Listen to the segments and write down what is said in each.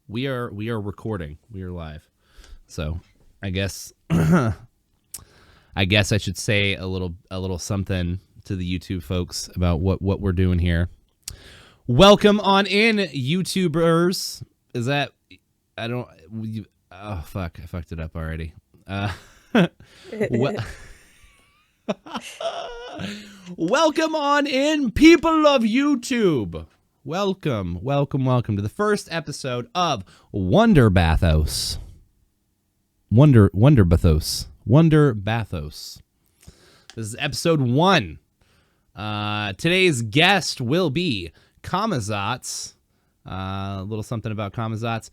we are recording. We are live. So I guess I should say a little something to the YouTube folks about what we're doing here. Welcome on in, YouTubers. Is that oh fuck, I fucked it up already. Welcome on in, people of YouTube. Welcome to the first episode of Wonder Bathos. Wonder Bathos. This is episode 1. Today's guest will be KaamaZotz. A little something about KaamaZotz.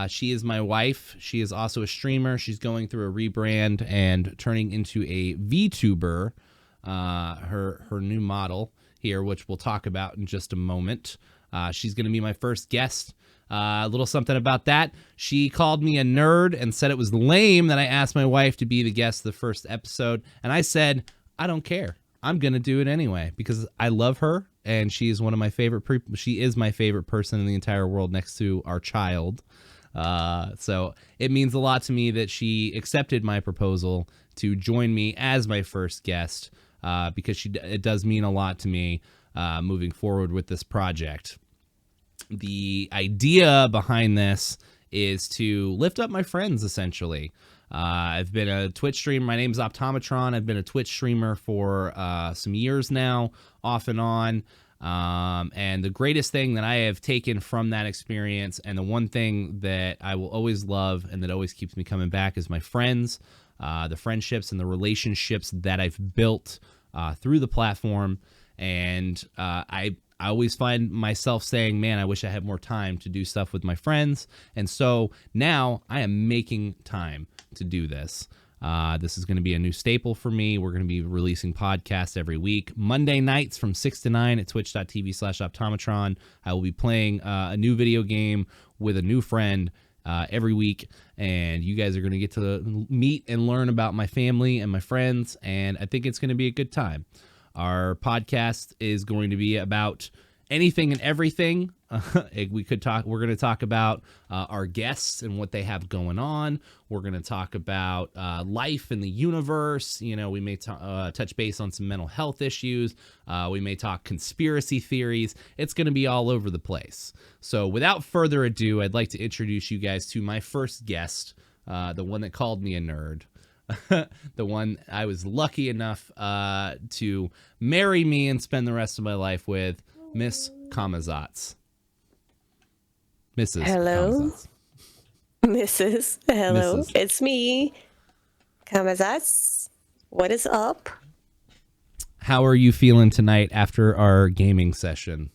She is my wife. She is also a streamer. She's going through a rebrand and turning into a VTuber. Her new model here, which we'll talk about in just a moment. She's going to be my first guest. A little something about that. She called me a nerd and said it was lame that I asked my wife to be the guest of the first episode. And I said, I don't care. I'm going to do it anyway because I love her and she is one of my favorite she is my favorite person in the entire world next to our child. So it means a lot to me that she accepted my proposal to join me as my first guest because it does mean a lot to me moving forward with this project. The idea behind this is to lift up my friends, essentially. I've been a Twitch streamer. My name's Optometron. I've been a Twitch streamer for some years now, off and on. And the greatest thing that I have taken from that experience, and the one thing that I will always love and that always keeps me coming back, is my friends, the friendships and the relationships that I've built through the platform. And I always find myself saying, man, I wish I had more time to do stuff with my friends. And so now I am making time to do this. This is going to be a new staple for me. We're going to be releasing podcasts every week. Monday nights from 6 to 9 at twitch.tv/Optometron. I will be playing a new video game with a new friend every week. And you guys are going to get to meet and learn about my family and my friends. And I think it's going to be a good time. Our podcast is going to be about anything and everything. We're going to talk about our guests and what they have going on. We're going to talk about life in the universe. You know, we may touch base on some mental health issues. We may talk conspiracy theories. It's going to be all over the place. So without further ado, I'd like to introduce you guys to my first guest, the one that called me a nerd. The one I was lucky enough to marry me and spend the rest of my life with, Miss KaamaZotz. Mrs. Hello. KaamaZotz. Mrs. Hello. Mrs. It's me, KaamaZotz. What is up? How are you feeling tonight after our gaming session?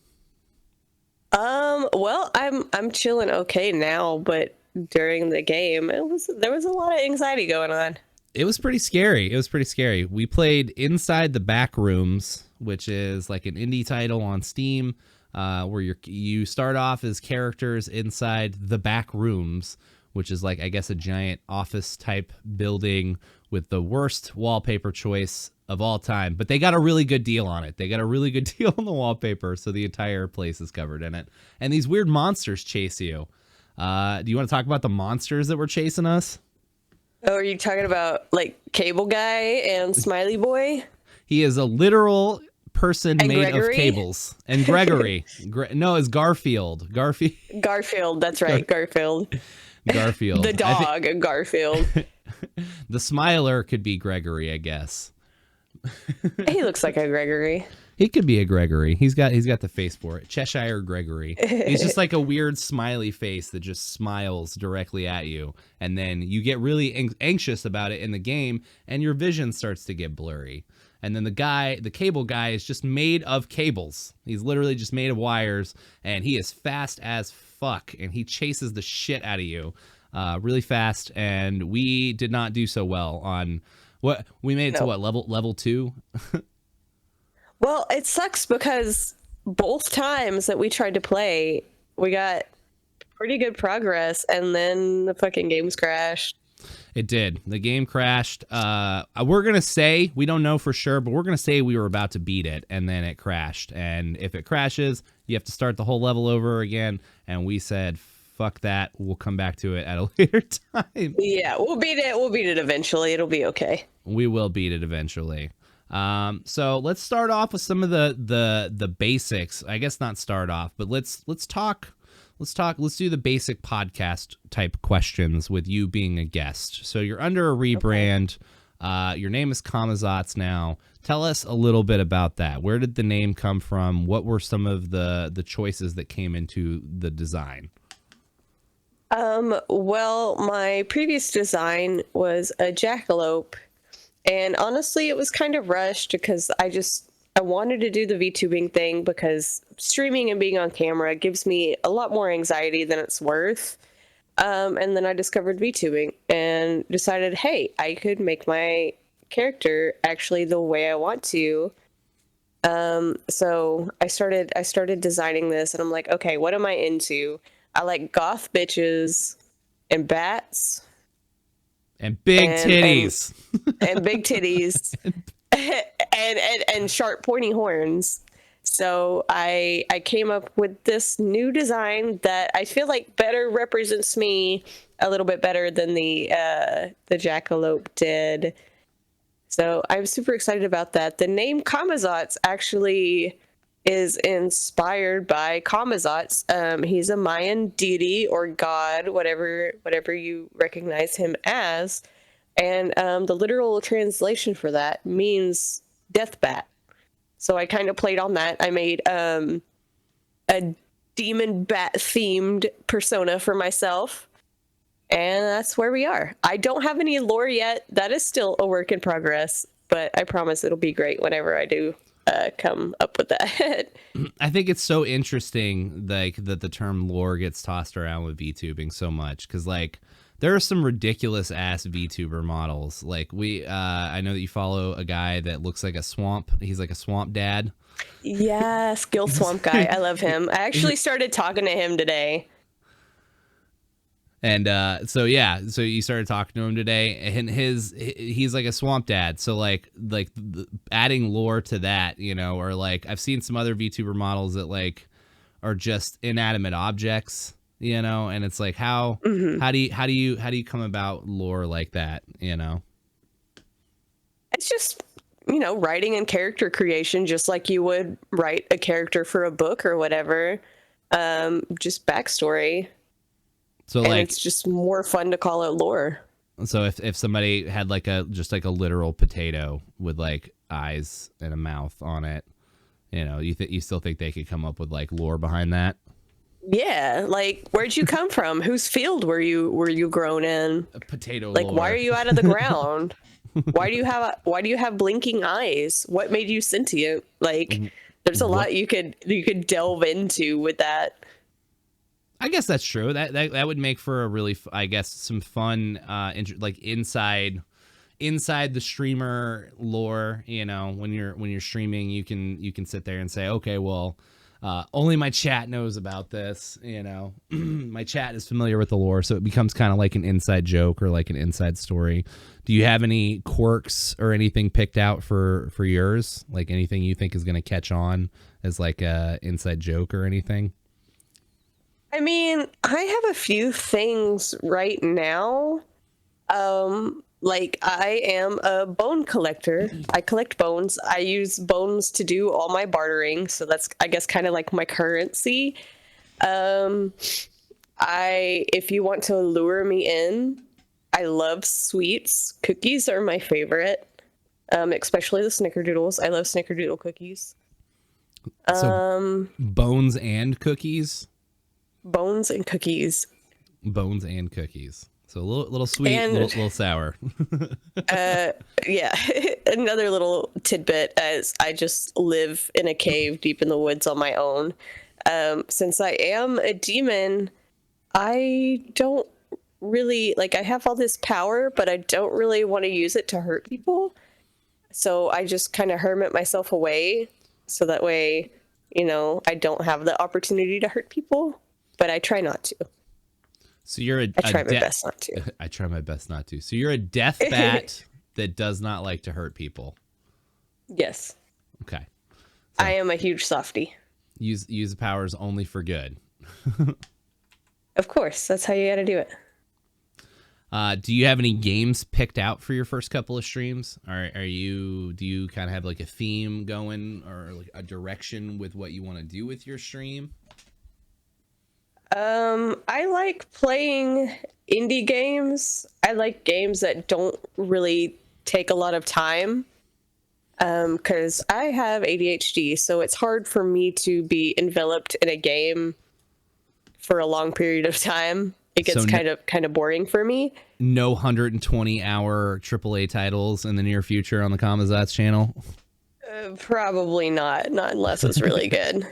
Well, I'm chilling okay now, but during the game, there was a lot of anxiety going on. It was pretty scary. We played Inside the Back Rooms, which is like an indie title on Steam, where you start off as characters inside the back rooms, which is like, I guess, a giant office type building with the worst wallpaper choice of all time. But they got a really good deal on it. They got a really good deal on the wallpaper, so the entire place is covered in it. And these weird monsters chase you. Do you want to talk about the monsters that were chasing us? Oh, are you talking about like Cable Guy and Smiley Boy? He is a literal person and made Gregory? of cables. And Gregory. No, it's Garfield. Garfield, that's right, Garfield. Garfield. The dog, Garfield. The smiler could be Gregory, I guess. He looks like a Gregory. He could be a Gregory. He's got the face for it. Cheshire Gregory. He's just like a weird smiley face that just smiles directly at you. And then you get really anxious about it in the game, and your vision starts to get blurry. And then the cable guy is just made of cables. He's literally just made of wires, and he is fast as fuck, and he chases the shit out of you really fast. And we did not do so well on what we made it to. What level 2? Well, it sucks because both times that we tried to play, we got pretty good progress, and then the fucking games crashed. It did. The game crashed. We're going to say, we don't know for sure, but we're going to say we were about to beat it, and then it crashed. And if it crashes, you have to start the whole level over again. And we said, fuck that. We'll come back to it at a later time. Yeah, we'll beat it. We'll beat it eventually. It'll be okay. We will beat it eventually. So let's start off with some of the basics. I guess not start off, but let's do the basic podcast type questions with you being a guest. So you're under a rebrand. Okay. Your name is KaamaZotz now. Tell us a little bit about that. Where did the name come from? What were some of the choices that came into the design? Well, my previous design was a jackalope, and honestly, it was kind of rushed because I wanted to do the VTubing thing because streaming and being on camera gives me a lot more anxiety than it's worth. And then I discovered VTubing and decided, hey, I could make my character actually the way I want to. So I started designing this, and I'm like, okay, what am I into? I like goth bitches and bats and big titties and big titties and sharp pointy horns. So I came up with this new design that I feel like better represents me a little bit better than the jackalope did. So I'm super excited about that. The name KaamaZotz actually is inspired by KaamaZotz. He's a Mayan deity or god, whatever you recognize him as. And the literal translation for that means death bat. So I kind of played on that. I made a demon bat themed persona for myself. And that's where we are. I don't have any lore yet. That is still a work in progress, but I promise it'll be great whenever I do come up with that. I think it's so interesting, like, that the term lore gets tossed around with VTubing so much, because like there are some ridiculous ass VTuber models. Like I know that you follow a guy that looks like a swamp. He's like a swamp dad. Yes, Gil Swamp Guy. I love him. I actually started talking to him today. And so you started talking to him today, and he's like a swamp dad. So like adding lore to that, you know, or like I've seen some other VTuber models that like are just inanimate objects, you know, and it's like how do you come about lore like that, you know? It's just, you know, writing and character creation, just like you would write a character for a book or whatever. Just backstory. So and like it's just more fun to call it lore. So if somebody had like a literal potato with like eyes and a mouth on it, you know, you still think they could come up with like lore behind that? Yeah, like where'd you come from? Whose field were you grown in? A potato like lore. Why are you out of the ground? Why do you have blinking eyes? What made you sentient? Like there's a lot you could delve into with that. I guess that's true. That would make for a really, I guess, some fun, like inside the streamer lore. You know, when you're streaming, you can sit there and say, okay, well, only my chat knows about this. You know, my chat is familiar with the lore, so it becomes kind of like an inside joke or like an inside story. Do you have any quirks or anything picked out for yours? Like anything you think is going to catch on as like a inside joke or anything? I mean, I have a few things right now. Like I am a bone collector. I collect bones. I use bones to do all my bartering, so that's, I guess, kind of like my currency. If you want to lure me in, I love sweets. Cookies are my favorite. Especially the snickerdoodles. I love snickerdoodle cookies. So bones and cookies? Bones and cookies. Bones and cookies. So a little sweet, and little sour. Yeah. Another little tidbit, as I just live in a cave deep in the woods on my own. Since I am a demon, I don't really, like, I have all this power, but I don't really want to use it to hurt people. So I just kind of hermit myself away. So that way, you know, I don't have the opportunity to hurt people. But I try not to. So you're I try my best not to. I try my best not to. So you're a death bat that does not like to hurt people. Yes. Okay. So I am a huge softie. Use the powers only for good. Of course, that's how you got to do it. Do you have any games picked out for your first couple of streams? Do you kind of have like a theme going or like a direction with what you want to do with your stream? I like playing indie games. I like games that don't really take a lot of time. Because I have ADHD, so it's hard for me to be enveloped in a game for a long period of time. It gets kind of boring for me. No 120-hour AAA titles in the near future on the KaamaZotz channel? Probably not unless it's really good.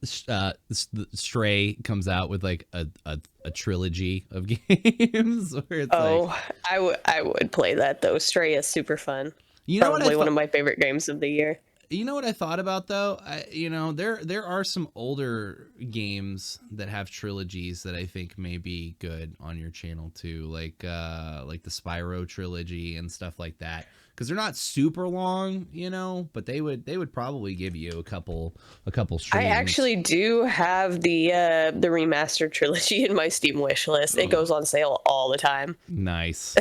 Stray comes out with like a trilogy of games where it's I would play that though. Stray is super fun. You know, probably one of my favorite games of the year. You know what I thought about though? There are some older games that have trilogies that I think may be good on your channel too, like the Spyro trilogy and stuff like that. Because they're not super long, but they would probably give you a couple streams. I actually do have the remastered trilogy in my Steam wish list. It goes on sale all the time. Nice.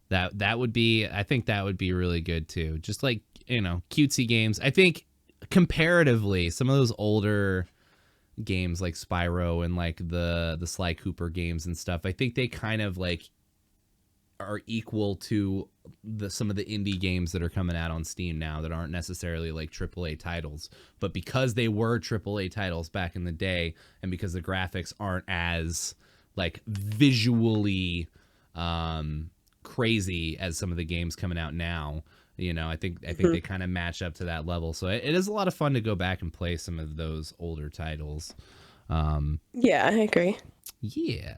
That would be, I think that would be really good too. Just like, cutesy games. I think comparatively, some of those older games like Spyro and like the Sly Cooper games and stuff, I think they kind of like are equal to some of the indie games that are coming out on Steam now that aren't necessarily like AAA titles, but because they were AAA titles back in the day, and because the graphics aren't as like visually crazy as some of the games coming out now, I think they kind of match up to that level. So it is a lot of fun to go back and play some of those older titles. Yeah, I agree. Yeah.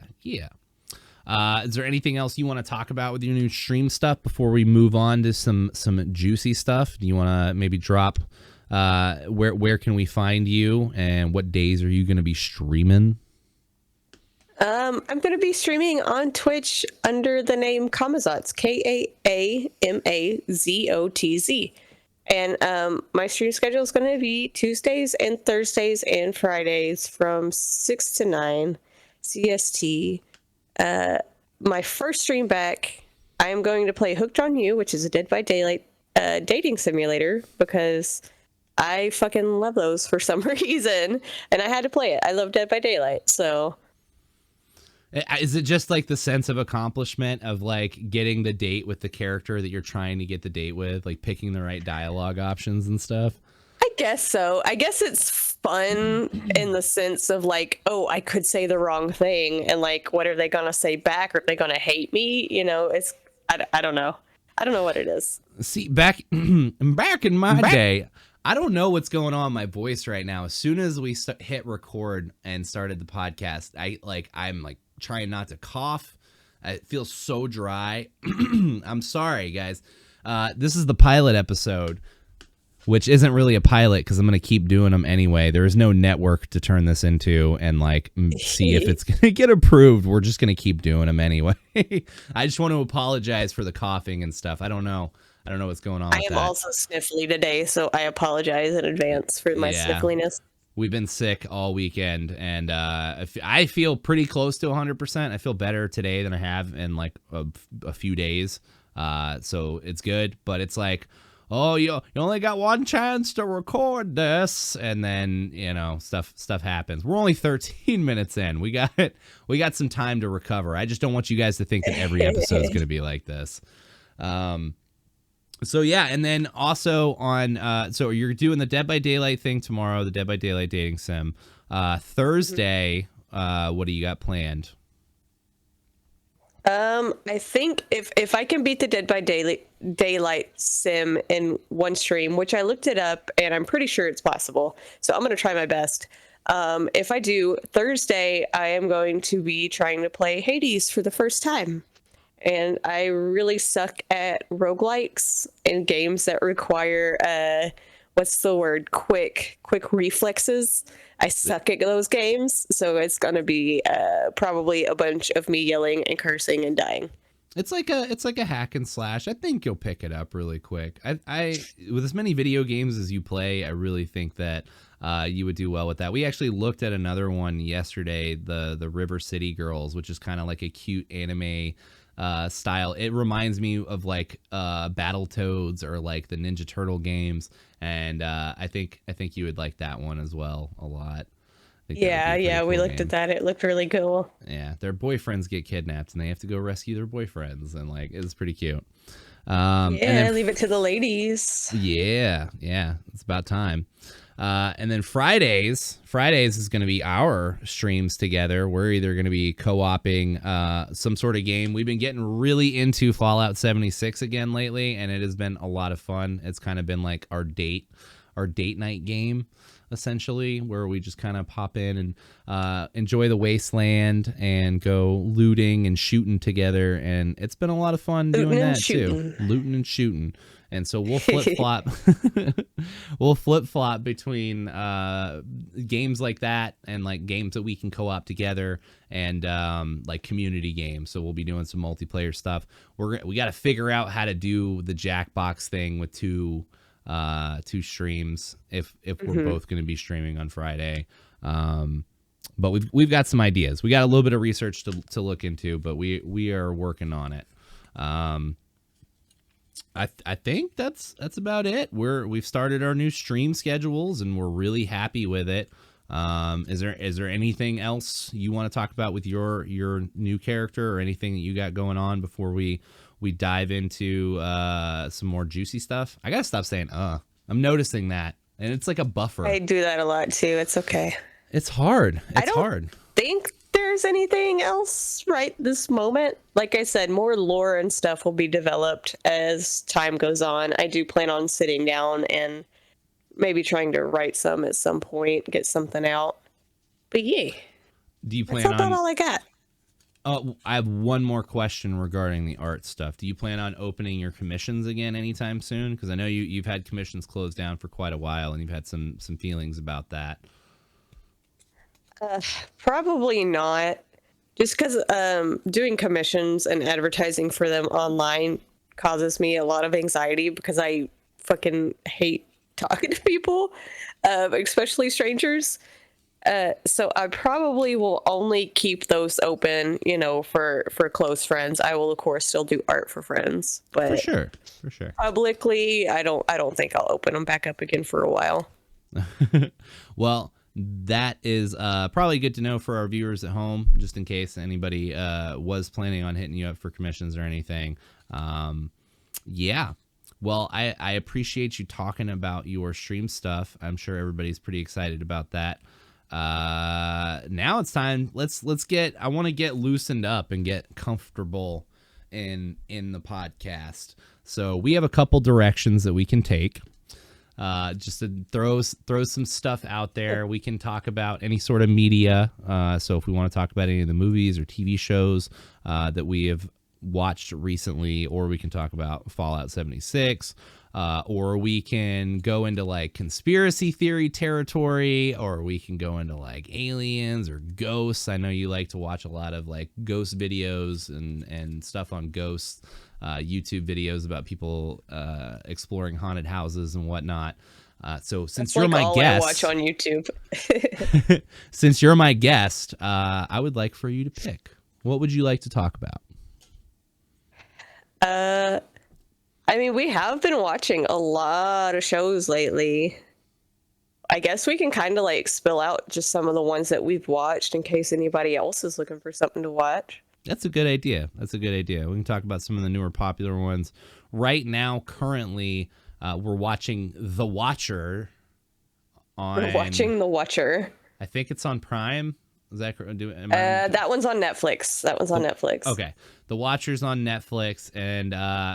Is there anything else you want to talk about with your new stream stuff before we move on to some juicy stuff? Do you want to maybe drop where can we find you and what days are you going to be streaming? I'm going to be streaming on Twitch under the name KaamaZotz, KaamaZotz. And my stream schedule is going to be Tuesdays and Thursdays and Fridays from 6 to 9 CST. My first stream back, I am going to play Hooked on You, which is a Dead by Daylight dating simulator, because I fucking love those for some reason, and I had to play it. I love Dead by Daylight, so... Is it just like the sense of accomplishment of like getting the date with the character that you're trying to get the date with, like picking the right dialogue options and stuff? I guess so. I guess it's fun in the sense of like, oh, I could say the wrong thing, and like, what are they gonna say back? Or are they gonna hate me? It's I don't know. I don't know what it is. See, back in my day, I don't know what's going on in my voice right now. As soon as we hit record and started the podcast, I'm trying not to cough. It feels so dry. I'm sorry, guys. This is the pilot episode, which isn't really a pilot because I'm going to keep doing them anyway. There is no network to turn this into and see if it's going to get approved. We're just going to keep doing them anyway. I just want to apologize for the coughing and stuff. I don't know what's going on. I am also sniffly today, so I apologize in advance for my sniffliness. We've been sick all weekend, and I feel pretty close to 100%. I feel better today than I have in like a few days. So it's good, but it's like, oh, you only got one chance to record this, and then stuff happens. We're only 13 minutes in. We got some time to recover. I just don't want you guys to think that every episode is going to be like this. So yeah, and then also on so you're doing the Dead by Daylight thing tomorrow, the Dead by Daylight dating sim. Thursday, what do you got planned? I think if I can beat the Dead by Daylight sim in one stream, which I looked it up and I'm pretty sure it's possible, so I'm gonna try my best. If I do, Thursday I am going to be trying to play Hades for the first time. And I really suck at roguelikes and games that require quick reflexes. I suck at those games, so it's gonna be probably a bunch of me yelling and cursing and dying. It's like a hack and slash. I think you'll pick it up really quick. I with as many video games as you play, I really think that you would do well with that. We actually looked at another one yesterday, the River City Girls, which is kind of like a cute anime style. It reminds me of like Battletoads or like the Ninja Turtle games, and I think you would like that one as well a lot. Yeah, we looked at that. It looked really cool. Yeah, their boyfriends get kidnapped and they have to go rescue their boyfriends, and like it's pretty cute. Yeah, and then, leave it to the ladies. Yeah, it's about time. And then Fridays is going to be our streams together. We're either going to be co-oping some sort of game. We've been getting really into Fallout 76 again lately, and it has been a lot of fun. It's kind of been like our date night game, essentially, where we just kind of pop in and enjoy the wasteland and go looting and shooting together. And it's been a lot of fun doing that too. Looting and shooting. And so we'll flip-flop between games like that and like games that we can co-op together, and like community games. So we'll be doing some multiplayer stuff. We got to figure out how to do the Jackbox thing with two streams if we're both going to be streaming on Friday. But we've got some ideas. We got a little bit of research to look into, but we are working on it. I think that's about it. We've started our new stream schedules and we're really happy with it. Is there anything else you want to talk about with your new character, or anything that you got going on before we dive into some more juicy stuff? I gotta stop saying I'm noticing that, and it's like a buffer. I do that a lot too. It's okay. It's hard. I don't think there's anything else right this moment. Like I said, more lore and stuff will be developed as time goes on. I do plan on sitting down and maybe trying to write some at some point, get something out. But yeah. Do you plan that's about all I got. I have one more question regarding the art stuff. Do you plan on opening your commissions again anytime soon? Because I know you've had commissions closed down for quite a while, and you've had some feelings about that. Probably not. Just because doing commissions and advertising for them online causes me a lot of anxiety, because I fucking hate talking to people, especially strangers. So I probably will only keep those open, for close friends. I will, of course, still do art for friends, but for sure. Publicly, I don't think I'll open them back up again for a while. Well, that is probably good to know for our viewers at home, just in case anybody was planning on hitting you up for commissions or anything. Yeah. Well, I appreciate you talking about your stream stuff. I'm sure everybody's pretty excited about that. Now it's time. I want to get loosened up and get comfortable in the podcast. So we have a couple directions that we can take. Just to throw some stuff out there. We can talk about any sort of media. So if we want to talk about any of the movies or TV shows that we have watched recently, or we can talk about Fallout 76, or we can go into like conspiracy theory territory, or we can go into like aliens or ghosts. I know you like to watch a lot of like ghost videos and stuff on ghosts. YouTube videos about people exploring haunted houses and whatnot. So since you're my guest, I watch on YouTube. Since you're my guest, I would like for you to pick. What would you like to talk about? I mean, we have been watching a lot of shows lately. I guess we can kind of like spill out just some of the ones that we've watched in case anybody else is looking for something to watch. That's a good idea. We can talk about some of the newer popular ones. Right now, currently, we're watching The Watcher. We're watching The Watcher. I think it's on Prime. Is that correct? That one's on Netflix. Netflix. Okay. The Watcher's on Netflix, and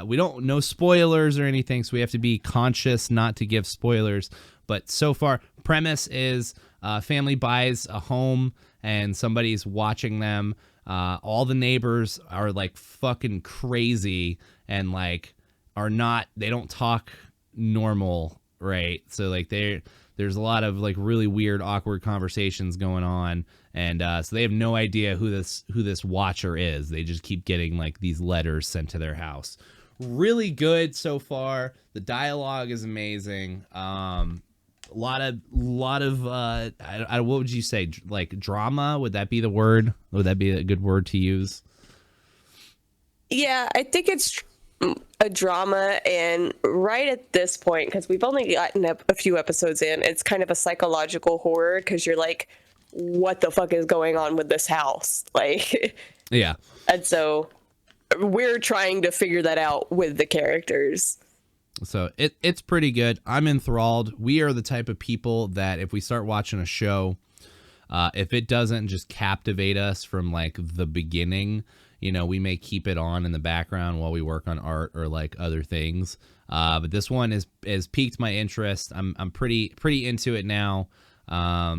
we don't know spoilers or anything, so we have to be conscious not to give spoilers. But so far, premise is family buys a home, and somebody's watching them. All the neighbors are like fucking crazy and like they don't talk normal right? So like there's a lot of like really weird, awkward conversations going on, and so they have no idea who this watcher is. They just keep getting like these letters sent to their house. Really good so far. The dialogue is amazing. A lot of what would you say, like drama? Would that be the word? Would that be a good word to use? Yeah, I think it's a drama, and right at this point, because we've only gotten a few episodes in, it's kind of a psychological horror, because you're like, what the fuck is going on with this house? Like, yeah. And so we're trying to figure that out with the characters. So it's pretty good. I'm enthralled. We are the type of people that if we start watching a show, if it doesn't just captivate us from like the beginning, you know, we may keep it on in the background while we work on art or like other things. But this one has piqued my interest. I'm pretty into it now. I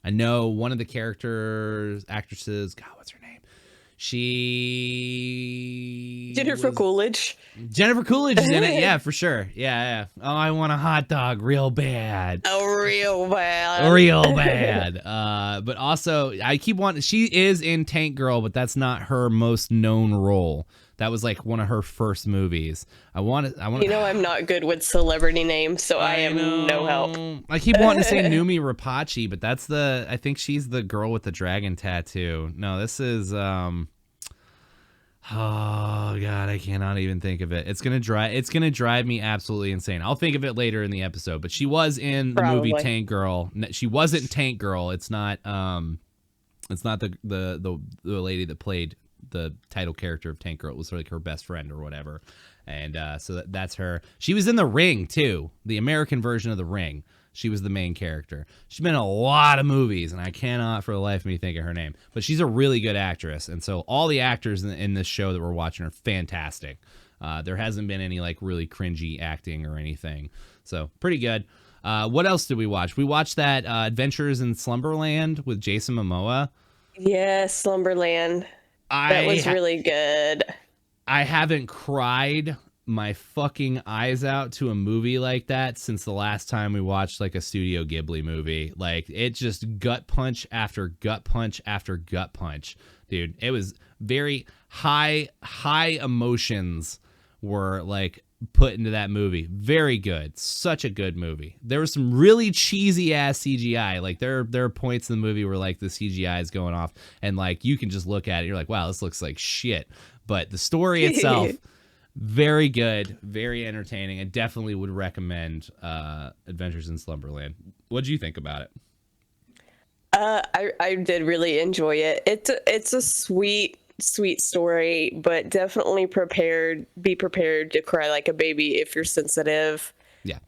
know one of the actresses, God, what's her name? Jennifer Coolidge. Jennifer Coolidge is in it, yeah, for sure. Yeah. Oh, I want a hot dog real bad. Oh, real bad. Real bad. But also, I keep wanting. She is in Tank Girl, but that's not her most known role. That was like one of her first movies. I want. You know, I'm not good with celebrity names, so I am no help. I keep wanting to say Numi Rapace, but I think she's the girl with the dragon tattoo. No, this is Oh God, I cannot even think of it. It's gonna drive me absolutely insane. I'll think of it later in the episode. But she was in the movie Tank Girl. She wasn't Tank Girl. It's not the lady that played the title character of Tank Girl. It was like her best friend or whatever. And so that's her. She was in The Ring too, the American version of The Ring. She was the main character. She's been in a lot of movies, and I cannot for the life of me think of her name. But she's a really good actress, and so all the actors in this show that we're watching are fantastic. There hasn't been any like really cringy acting or anything, so pretty good. What else did we watch? We watched that Adventures in Slumberland with Jason Momoa. Yes, Slumberland. That was really good. I haven't cried my fucking eyes out to a movie like that since the last time we watched like a Studio Ghibli movie. Like, it just gut punch after gut punch after gut punch, dude. It was very high emotions were like put into that movie. Very good. Such a good movie. There was some really cheesy ass CGI. Like there are points in the movie where like the CGI is going off and like you can just look at it, you're like, wow, this looks like shit. But the story itself, very good, very entertaining. I definitely would recommend Adventures in Slumberland. What did you think about it? I did really enjoy it. It's a sweet story, but definitely be prepared to cry like a baby if you're sensitive. Yeah.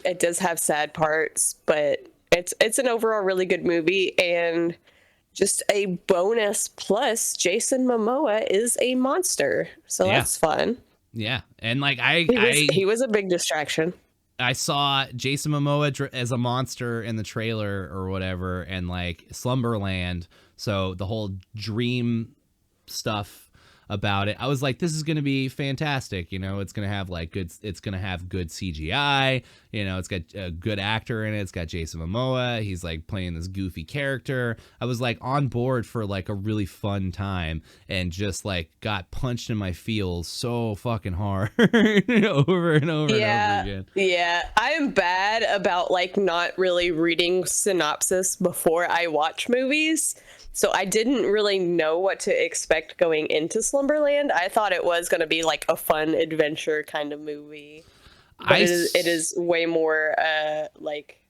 It does have sad parts, but it's an overall really good movie. And just a bonus plus, Jason Momoa is a monster, so that's fun. Yeah, and like he was a big distraction. I saw Jason Momoa as a monster in the trailer or whatever, and like Slumberland. So the whole dream stuff about it, I was like, this is going to be fantastic. You know, it's going to have like good CGI. You know, it's got a good actor in it. It's got Jason Momoa. He's like playing this goofy character. I was like on board for like a really fun time, and just like got punched in my feels so fucking hard over and over again. Yeah, I am bad about like not really reading synopsis before I watch movies. So I didn't really know what to expect going into Slumberland. I thought it was going to be like a fun adventure kind of movie. But it is way more like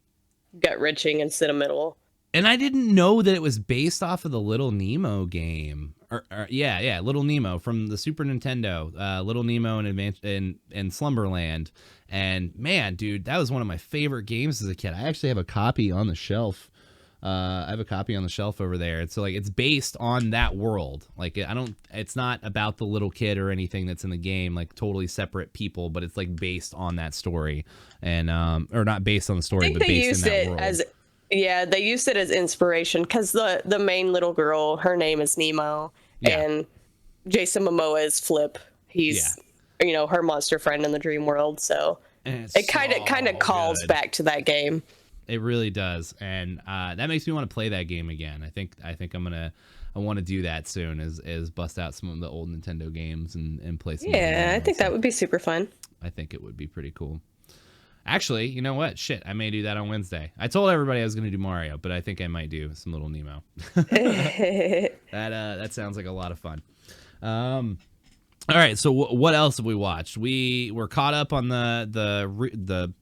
gut-wrenching and sentimental. And I didn't know that it was based off of the Little Nemo game. Little Nemo from the Super Nintendo. Little Nemo and Slumberland. And man, dude, that was one of my favorite games as a kid. I actually have a copy on the shelf. I have a copy on the shelf over there. So like it's based on that world. Like it's not about the little kid or anything that's in the game, like totally separate people, but it's like based on that story. And or not based on the story, but based in that world. They used it as inspiration because the main little girl, her name is Nemo, and Jason Momoa is Flip. He's her monster friend in the dream world. So And it's It kind of calls good. back to that game. It really does, and that makes me want to play that game again. I want to do that soon. Is bust out some of the old Nintendo games and play some. Yeah, I think that would be super fun. I think it would be pretty cool. Actually, you know what? Shit, I may do that on Wednesday. I told everybody I was going to do Mario, but I think I might do some little Nemo. That sounds like a lot of fun. All right, so what else have we watched? We're caught up on the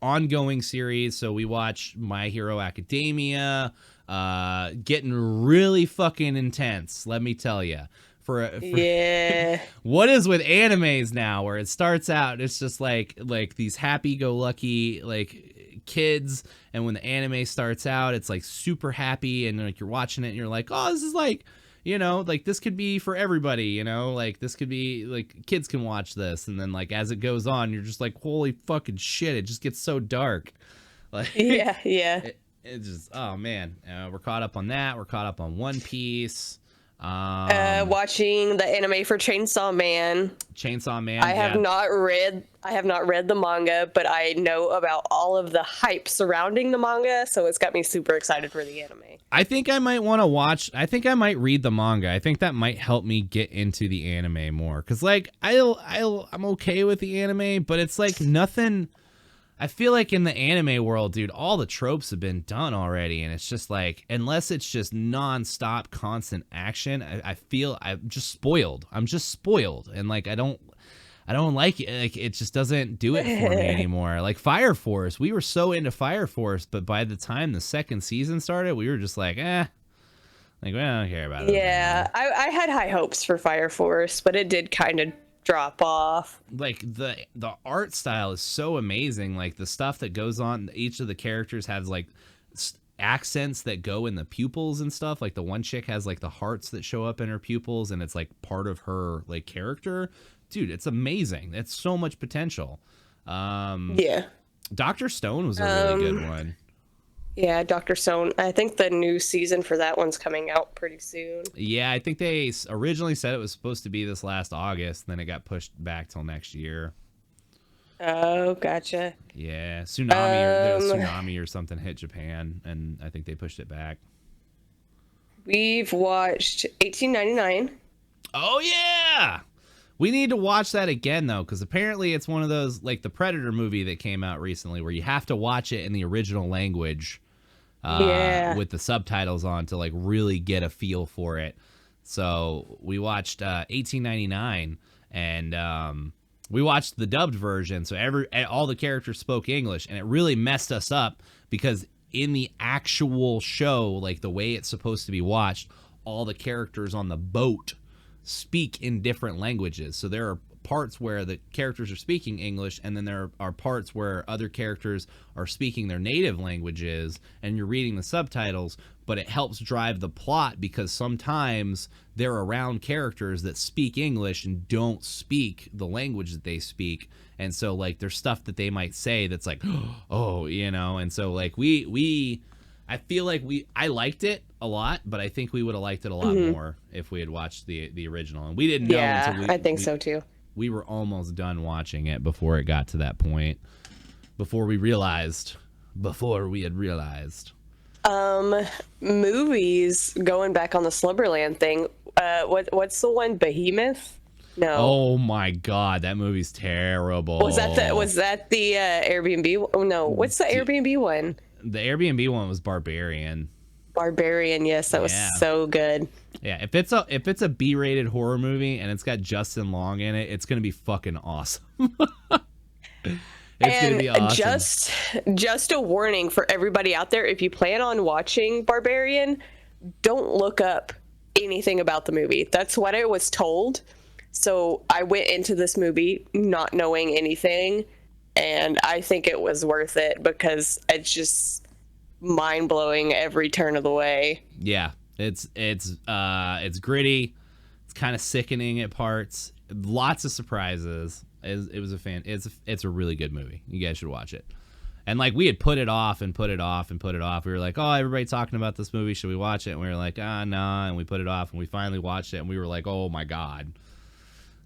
ongoing series, so we watched My Hero Academia, getting really fucking intense, let me tell you. Yeah. What is with animes now, where it starts out, it's just like these happy-go-lucky like kids, and when the anime starts out, it's like super happy, and like you're watching it, and you're like, oh, this is like, you know, like this could be for everybody, you know, like this could be like kids can watch this, and then like as it goes on, you're just like, holy fucking shit, it just gets so dark. Like, yeah. It just, oh man, we're caught up on that. We're caught up on One Piece. Watching the anime for Chainsaw Man. I have not read the manga, but I know about all of the hype surrounding the manga, so it's got me super excited for the anime. I think I might want to watch. I think I might read the manga. I think that might help me get into the anime more, because like I'm okay with the anime, but it's like nothing. I feel like in the anime world, dude, all the tropes have been done already, and it's just like, unless it's just nonstop, constant action, I feel I'm just spoiled. And like I don't like it. Like it just doesn't do it for me anymore. Like Fire Force, we were so into Fire Force, but by the time the second season started, we were just like, like we don't care about it. Yeah, I had high hopes for Fire Force, but it did kind of drop off. Like the art style is so amazing. Like the stuff that goes on, each of the characters has like accents that go in the pupils and stuff. Like the one chick has like the hearts that show up in her pupils, and it's like part of her like character. Dude, it's amazing. It's so much potential. Yeah, Dr. Stone was a really good one. Yeah, Dr. Stone. I think the new season for that one's coming out pretty soon. Yeah, I think they originally said it was supposed to be this last August, then it got pushed back till next year. Oh, gotcha. Yeah, tsunami or something hit Japan, and I think they pushed it back. We've watched 1899. Oh yeah, we need to watch that again though, because apparently it's one of those, like the Predator movie that came out recently, where you have to watch it in the original language. With the subtitles on to like really get a feel for it. So we watched 1899, and we watched the dubbed version. So all the characters spoke English, and it really messed us up, because in the actual show, like the way it's supposed to be watched, all the characters on the boat speak in different languages. So there are parts where the characters are speaking English, and then there are parts where other characters are speaking their native languages, and you're reading the subtitles, but it helps drive the plot, because sometimes they're around characters that speak English and don't speak the language that they speak, and so like there's stuff that they might say that's like, oh, you know, and so like I feel like I liked it a lot, but I think we would have liked it a lot more if we had watched the original, and we didn't know. Yeah, I think so too. We were almost done watching it before it got to that point. Before we had realized. Movies, going back on the Slumberland thing. What's the one? Behemoth? No. Oh my God, that movie's terrible. Was that the Airbnb? Oh no, what's the Airbnb one? The Airbnb one was Barbarian. Barbarian, yes, that was so good. Yeah, if it's a B-rated horror movie and it's got Justin Long in it, it's gonna be fucking awesome. Gonna be awesome. Just a warning for everybody out there: if you plan on watching Barbarian, don't look up anything about the movie. That's what I was told. So I went into this movie not knowing anything, and I think it was worth it, because it's just mind-blowing every turn of the way. Yeah, it's gritty, it's kind of sickening at parts, lots of surprises. It's a really good movie. You guys should watch it. And like we had put it off. We were like, oh, everybody's talking about this movie, should we watch it? And we were like, nah, and we put it off, and we finally watched it, and we were like, oh my God,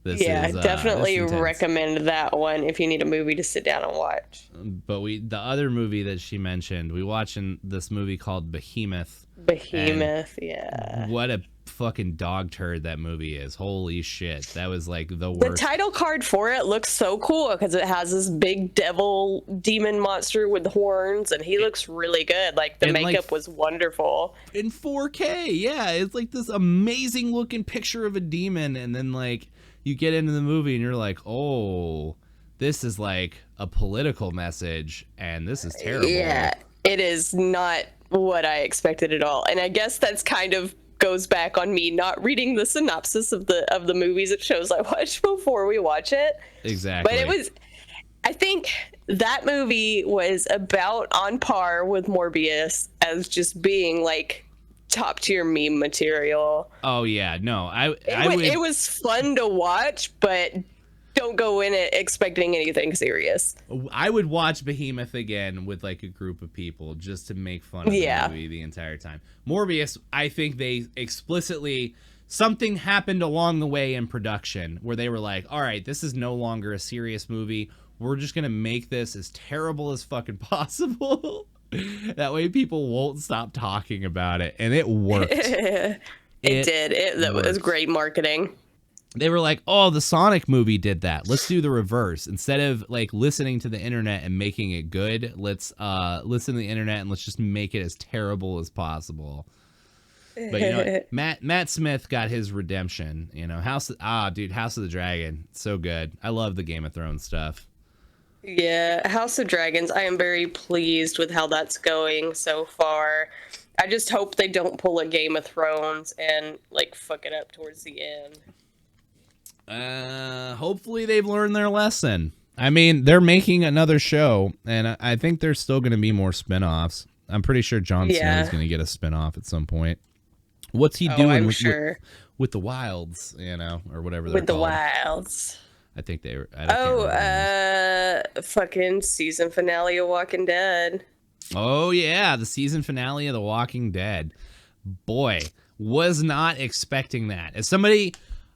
Yeah, definitely this is intense. recommend that one if you need a movie to sit down and watch. But the other movie that she mentioned, we watching this movie called Behemoth. Behemoth, yeah. What a fucking dog turd that movie is. Holy shit. That was like the The worst. title card for it looks so cool because it has this big devil demon monster with horns, and he looks really good. Like, the makeup was wonderful. In 4K, yeah. It's like this amazing looking picture of a demon, and then like you get into the movie and you're like, oh, this is like a political message, and this is terrible. Yeah, it is not what I expected at all. And I guess that's kind of goes back on me not reading the synopsis of the movies and shows I watch before we watch it. Exactly. But I think that movie was about on par with Morbius as just being like top tier meme material. Oh yeah, no, it was fun to watch, but don't go in it expecting anything serious. I would watch Behemoth again with like a group of people just to make fun of the movie the entire time. Morbius, I think they explicitly, something happened along the way in production where they were like, all right, this is no longer a serious movie. We're just going to make this as terrible as fucking possible. That way people won't stop talking about it. And it worked. It did. That was great marketing. They were like, oh, the Sonic movie did that. Let's do the reverse. Instead of like listening to the internet and making it good, let's listen to the internet and let's just make it as terrible as possible. But you know what? Matt Smith got his redemption. You know, House of the Dragon. So good. I love the Game of Thrones stuff. Yeah, House of Dragons. I am very pleased with how that's going so far. I just hope they don't pull a Game of Thrones and like fuck it up towards the end. Hopefully they've learned their lesson. I mean, they're making another show, and I think there's still going to be more spinoffs. I'm pretty sure Jon Snow is going to get a spinoff at some point. What's he doing with the Wilds, you know, or whatever they're called? With the Wilds. I think they were. Fucking season finale of Walking Dead. Oh yeah, the season finale of The Walking Dead. Boy, was not expecting that. As somebody,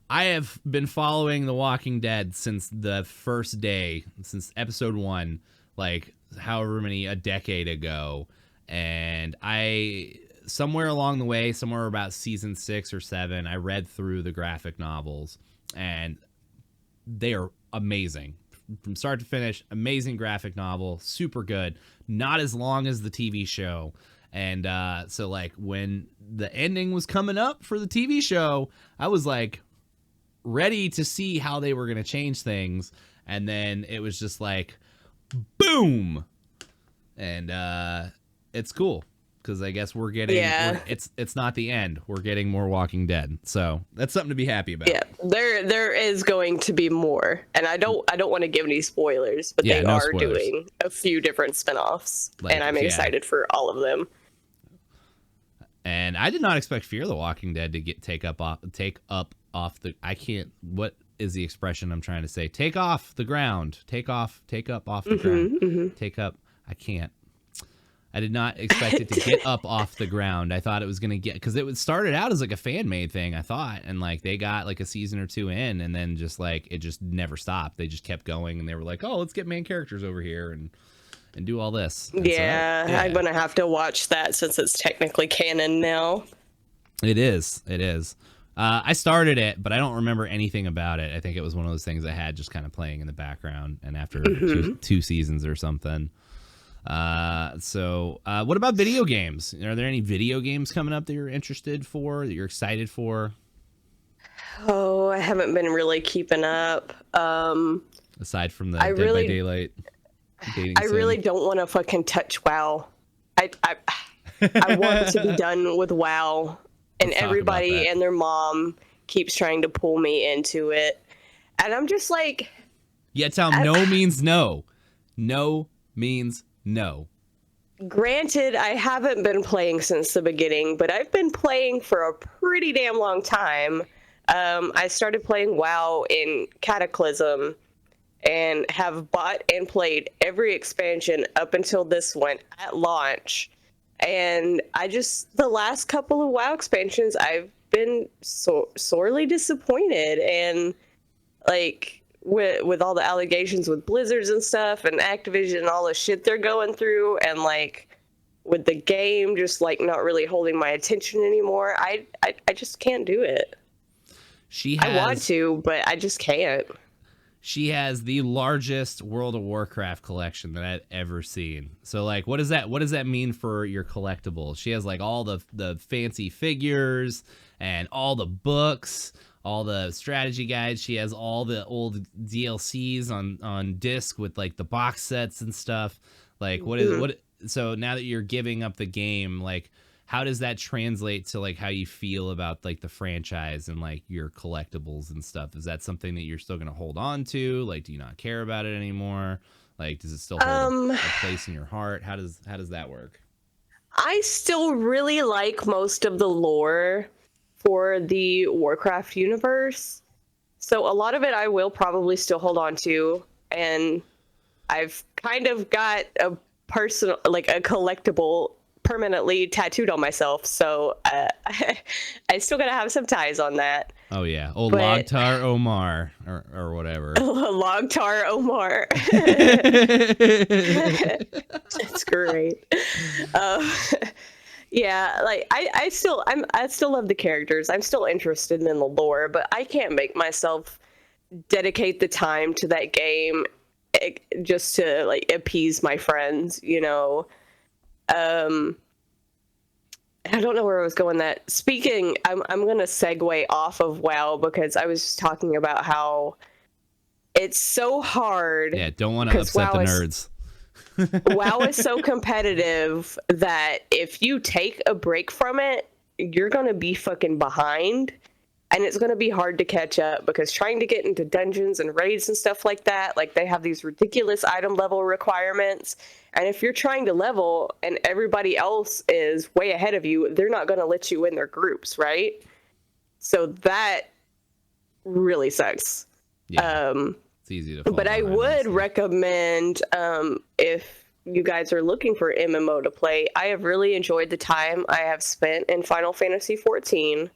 I have been following The Walking Dead since the first day, since episode 1, like a decade ago. And somewhere along the way, somewhere about season 6 or 7, I read through the graphic novels, and they are amazing. From start to finish, amazing graphic novel, super good. Not as long as the TV show. And so like when the ending was coming up for the TV show, I was like ready to see how they were going to change things. And then it was just like, boom. And it's cool because I guess we're getting, it's not the end. We're getting more Walking Dead. So that's something to be happy about. Yeah, there is going to be more. And I don't want to give any spoilers, but they are doing a few different spinoffs. And I'm excited for all of them. And I did not expect Fear the Walking Dead to take up off the, what is the expression I'm trying to say? Take off the ground. Take up off the ground. Mm-hmm. Take up. I can't. I did not expect it to get up off the ground. I thought it was going to because it started out as like a fan made thing, I thought. And like they got like a season or 2 in, and then just like it just never stopped. They just kept going, and they were like, oh, let's get main characters over here and do all this. And I'm going to have to watch that since it's technically canon now. It is. I started it, but I don't remember anything about it. I think it was one of those things I had just kind of playing in the background, and after two seasons or something. So what about video games? Are there any video games coming up that you're interested for, that you're excited for? Oh, I haven't been really keeping up. Aside from the Dead by Daylight dating sim. Really don't want to fucking touch WoW. I want to be done with WoW, and everybody and their mom keeps trying to pull me into it, and I'm just like, yeah, tell them no means no. No means no. Granted, I haven't been playing since the beginning, but I've been playing for a pretty damn long time. I started playing WoW in Cataclysm and have bought and played every expansion up until this one at launch. And the last couple of WoW expansions, I've been sorely disappointed. And like with all the allegations with Blizzards and stuff and Activision and all the shit they're going through, and like with the game just like not really holding my attention anymore. I just can't do it. I want to, but I just can't. She has the largest World of Warcraft collection that I've ever seen. So like, what does that mean for your collectibles? She has like all the fancy figures and all the books, all the strategy guides. She has all the old DLCs on disc with like the box sets and stuff. Like so now that you're giving up the game, like how does that translate to like how you feel about like the franchise and like your collectibles and stuff? Is that something that you're still going to hold on to? Like, do you not care about it anymore? Like, does it still hold a place in your heart? How does that work? I still really like most of the lore for the Warcraft universe. So a lot of it I will probably still hold on to, and I've kind of got a personal, like a collectible permanently tattooed on myself, so I still gotta have some ties on that. Oh yeah, Logtar Omar or whatever. Logtar Omar. That's great. Yeah, like I still love the characters. I'm still interested in the lore, but I can't make myself dedicate the time to that game just to like appease my friends, you know. I don't know where I was going that. Speaking, I'm going to segue off of WoW because I was just talking about how it's so hard. Yeah, don't want to upset the nerds. WoW is so competitive that if you take a break from it, you're going to be fucking behind. And it's going to be hard to catch up because trying to get into dungeons and raids and stuff like that, like they have these ridiculous item level requirements. And if you're trying to level and everybody else is way ahead of you, they're not going to let you in their groups, right? So that really sucks. Yeah, it's easy to fall but I would recommend if you guys are looking for MMO to play, I have really enjoyed the time I have spent in Final Fantasy XIV.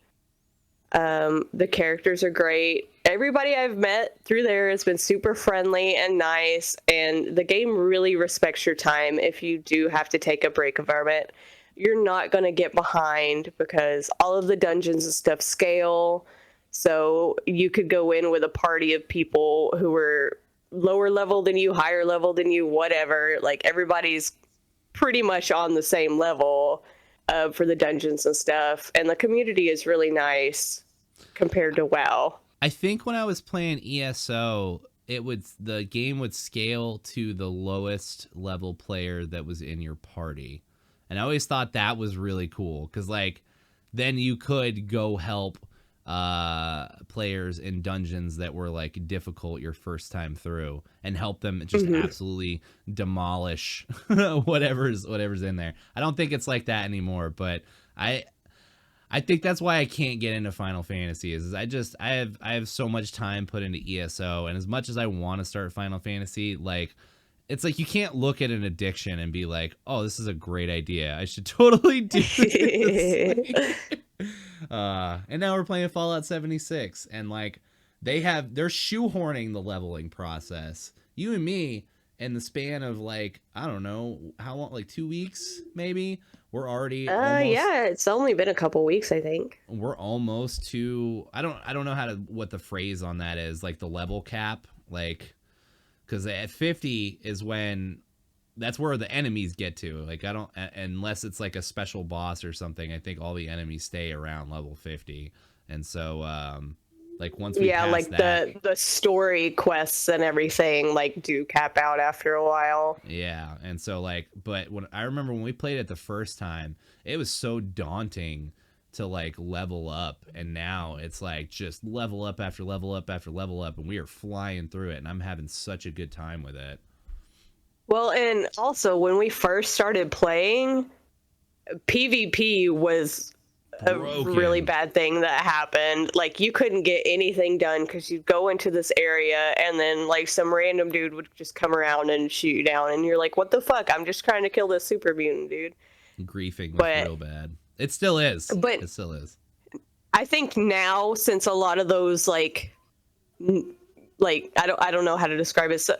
The characters are great. Everybody I've met through there has been super friendly and nice, and the game really respects your time. If you do have to take a break from it, you're not going to get behind because all of the dungeons and stuff scale. So you could go in with a party of people who were lower level than you, higher level than you, whatever. Like everybody's pretty much on the same level for the dungeons and stuff. And the community is really nice compared to WoW. I think when I was playing ESO, the game would scale to the lowest level player that was in your party. And I always thought that was really cool because like then you could go help players in dungeons that were like difficult your first time through and help them just absolutely demolish whatever's in there. I don't think it's like that anymore, but I think that's why I can't get into Final Fantasy is I have so much time put into ESO, and as much as I want to start Final Fantasy, like it's like you can't look at an addiction and be like, oh, this is a great idea, I should totally do this. And now we're playing Fallout 76, and like they're shoehorning the leveling process. You and me, in the span of like, I don't know how long, like 2 weeks maybe, we're already yeah, it's only been a couple weeks, I think. We're almost to I don't know what the phrase on that is, like the level cap, like because at 50 is when that's where the enemies get to. Like I don't, unless it's like a special boss or something, I think all the enemies stay around level 50. And so like once we pass like that, the story quests and everything like do cap out after a while. Yeah. And so like, but I remember when we played it the first time, it was so daunting to like level up, and now it's like just level up after level up after level up, and we are flying through it, and I'm having such a good time with it. Well, and also when we first started playing, PvP was a really bad thing that happened. Like you couldn't get anything done because you'd go into this area and then like some random dude would just come around and shoot you down, and you're like, what the fuck? I'm just trying to kill this super mutant dude. Griefing was real bad. It still is. But it still is. I think now, since a lot of those like like I don't know how to describe it. So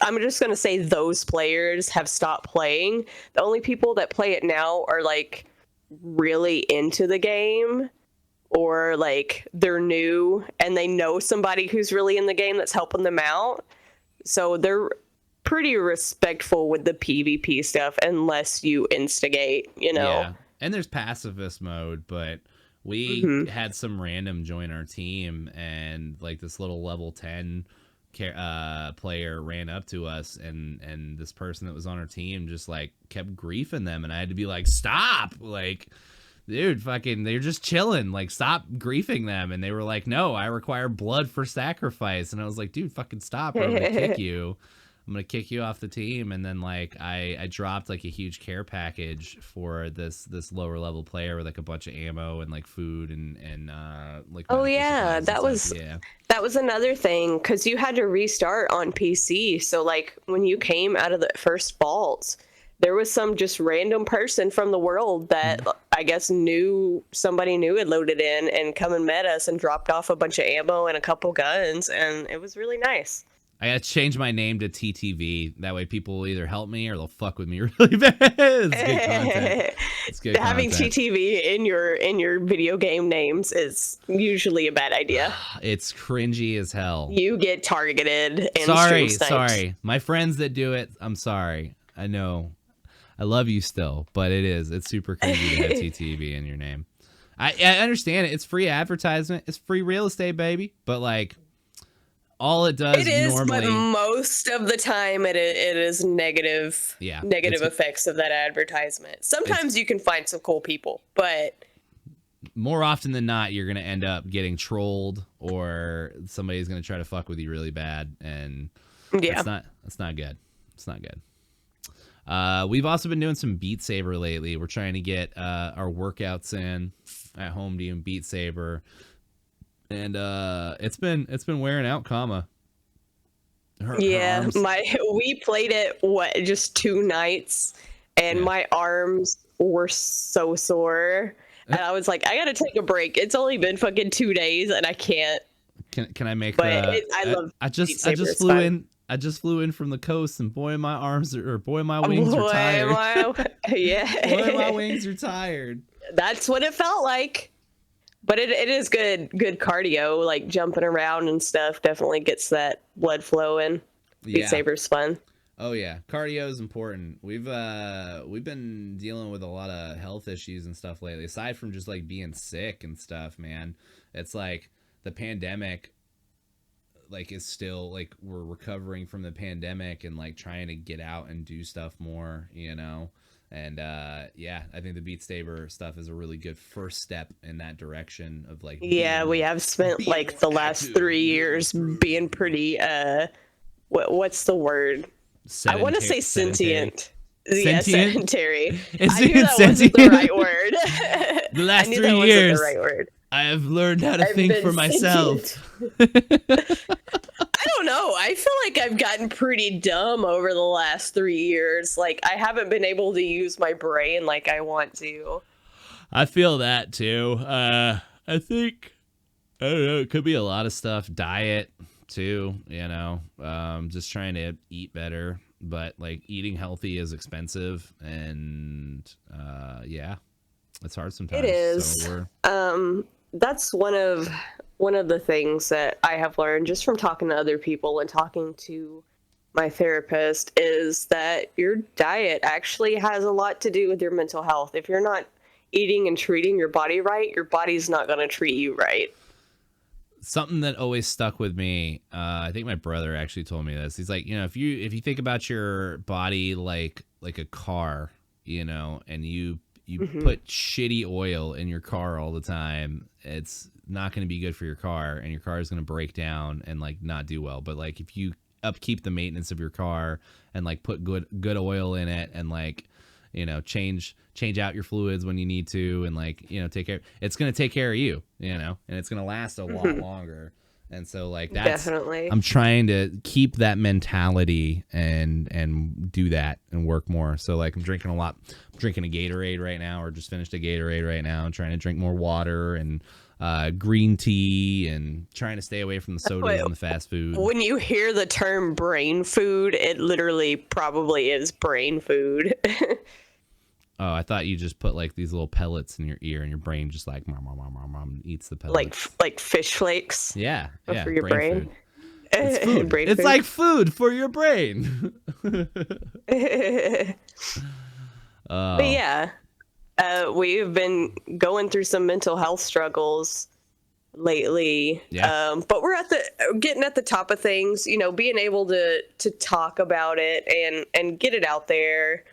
I'm just gonna say those players have stopped playing. The only people that play it now are like really into the game, or like they're new and they know somebody who's really in the game that's helping them out. So they're pretty respectful with the PvP stuff unless you instigate, you know. Yeah. And there's pacifist mode, but we had some random join our team, and like this little level 10 player ran up to us, and this person that was on our team just like kept griefing them, and I had to be like, stop, like, dude, fucking, they're just chilling, like, stop griefing them. And they were like, no, I require blood for sacrifice. And I was like, dude, fucking stop, or I'm gonna kick you. I'm gonna kick you off the team. And then like I dropped like a huge care package for this lower level player with like a bunch of ammo and like food and like, oh yeah, that was another thing, because you had to restart on PC. So like when you came out of the first vault, there was some just random person from the world that I guess somebody new had loaded in and come and met us and dropped off a bunch of ammo and a couple guns, and it was really nice. I gotta change my name to TTV. That way people will either help me or they'll fuck with me really bad. It's good content. It's good Having content. TTV in your video game names is usually a bad idea. It's cringy as hell. You get targeted and Sorry. My friends that do it, I'm sorry. I know. I love you still, but it's super cringy to have TTV in your name. I understand it. It's free advertisement. It's free real estate, baby. But like, all it does normally, but most of the time it is negative effects of that advertisement. Sometimes you can find some cool people, but more often than not, you're going to end up getting trolled, or somebody's going to try to fuck with you really bad. And that's not good. It's not good. We've also been doing some Beat Saber lately. We're trying to get our workouts in at home doing Beat Saber. And it's been wearing out, Kamma. We played it just 2 nights, and my arms were so sore, and I was like, I gotta take a break. It's only been fucking 2 days, and I can't. Can I make? I just flew in. I just flew in from the coast, and boy, my wings are tired. Boy, my wings are tired. That's what it felt like. But it is good cardio, like jumping around and stuff definitely gets that blood flowing. Beat Saber's fun. Oh yeah, cardio is important. We've been dealing with a lot of health issues and stuff lately. Aside from just like being sick and stuff, man, it's like the pandemic like is still like we're recovering from the pandemic and like trying to get out and do stuff more, you know. And I think the Beat Saber stuff is a really good first step in that direction of like. Yeah, we have spent like the last 3 years being pretty. What's the word? I want to say sentient. Yeah, sedentary. I knew that wasn't the right word. The last 3 years, the right word. I have learned how to think for myself. I don't know. I feel like I've gotten pretty dumb over the last 3 years. Like, I haven't been able to use my brain like I want to. I feel that too. I think, I don't know, it could be a lot of stuff. Diet too, you know. Just trying to eat better. But like eating healthy is expensive, and it's hard sometimes. It is. So that's one of the things that I have learned just from talking to other people and talking to my therapist is that your diet actually has a lot to do with your mental health. If you're not eating and treating your body right, your body's not going to treat you right. Something that always stuck with me, I think my brother actually told me this. He's like, you know, if you think about your body like a car, you know, and you put shitty oil in your car all the time, it's not going to be good for your car, and your car is going to break down and like not do well. But like if you upkeep the maintenance of your car and like put good oil in it and like, you know, change out your fluids when you need to, and like, you know, it's going to take care of you, you know, and it's going to last a lot longer. And so like that's definitely, I'm trying to keep that mentality and do that and work more. So like I'm drinking a lot. I'm drinking a Gatorade right now, or just finished a Gatorade right now, and trying to drink more water and green tea and trying to stay away from the sodas and the fast food. When you hear the term brain food, it literally probably is brain food. Oh, I thought you just put like these little pellets in your ear and your brain just like eats the pellets. Like fish flakes. Yeah. For your brain. Food. It's food. Brain it's food. like food for your brain. But yeah, we've been going through some mental health struggles lately. Yeah. But we're getting at the top of things, being able to talk about it and get it out there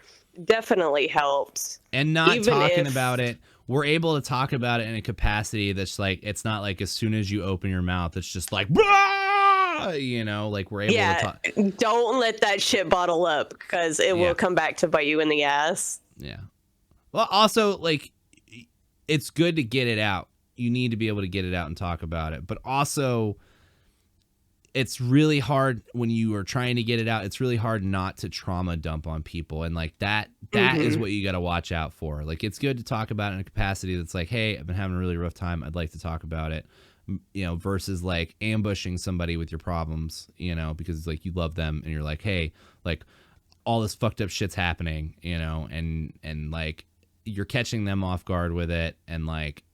definitely helps. And not talking about it, we're able to talk about it in a capacity that's like, it's not like as soon as you open your mouth, it's just like, like we're able to talk. Don't let that shit bottle up because it will come back to bite you in the ass. Yeah. Well, also, like, it's good to get it out. You need to be able to get it out and talk about it. But also, it's really hard when you are trying to get it out. It's really hard not to trauma dump on people. And, like, that is what you got to watch out for. Like, it's good to talk about it in a capacity that's like, hey, I've been having a really rough time. I'd like to talk about it. Versus like ambushing somebody with your problems, because like you love them and you're like, hey, like all this fucked up shit's happening, and like you're catching them off guard with it. And like,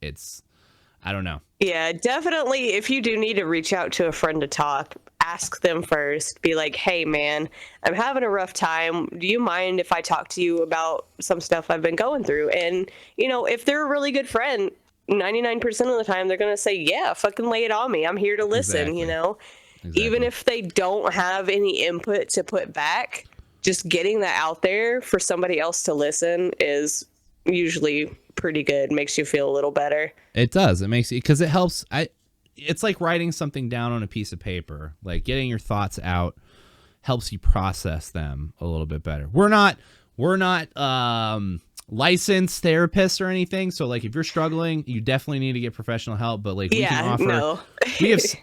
I don't know. Yeah, definitely. If you do need to reach out to a friend to talk, ask them first. Be like, hey man, I'm having a rough time. Do you mind if I talk to you about some stuff I've been going through? And, if they're a really good friend, 99% of the time they're going to say, yeah, fucking lay it on me. I'm here to listen, Exactly. Even if they don't have any input to put back, just getting that out there for somebody else to listen is usually pretty good. Makes you feel a little better. It does. It makes you, because it helps. It's like writing something down on a piece of paper, like getting your thoughts out helps you process them a little bit better. We're not licensed therapists or anything, so like if you're struggling, you definitely need to get professional help. But like we can offer,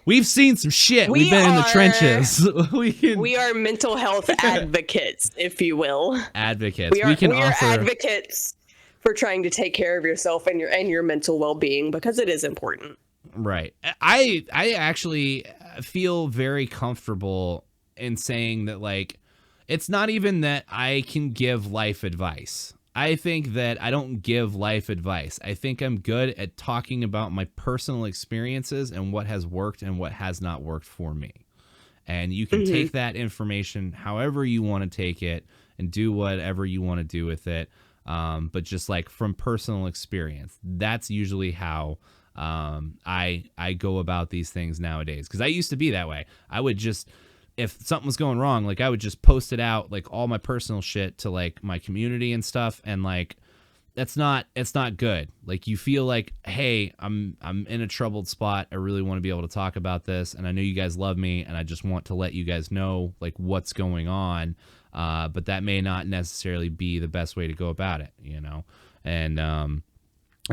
we've seen some shit. We've been in the trenches. We are mental health advocates, if you will. Advocates. We are advocates for trying to take care of yourself and your mental well-being, because it is important. Right. I actually feel very comfortable in saying that, like, it's not even that I can give life advice. I think that I don't give life advice. I think I'm good at talking about my personal experiences and what has worked and what has not worked for me. And you can take that information however you want to take it and do whatever you want to do with it. But just like from personal experience, that's usually how I go about these things nowadays. Because I used to be that way. I would just, if something was going wrong, like I would just post it out, like all my personal shit to like my community and stuff. And like, it's not good. Like you feel like, hey, I'm in a troubled spot. I really want to be able to talk about this. And I know you guys love me and I just want to let you guys know like what's going on. But that may not necessarily be the best way to go about it, and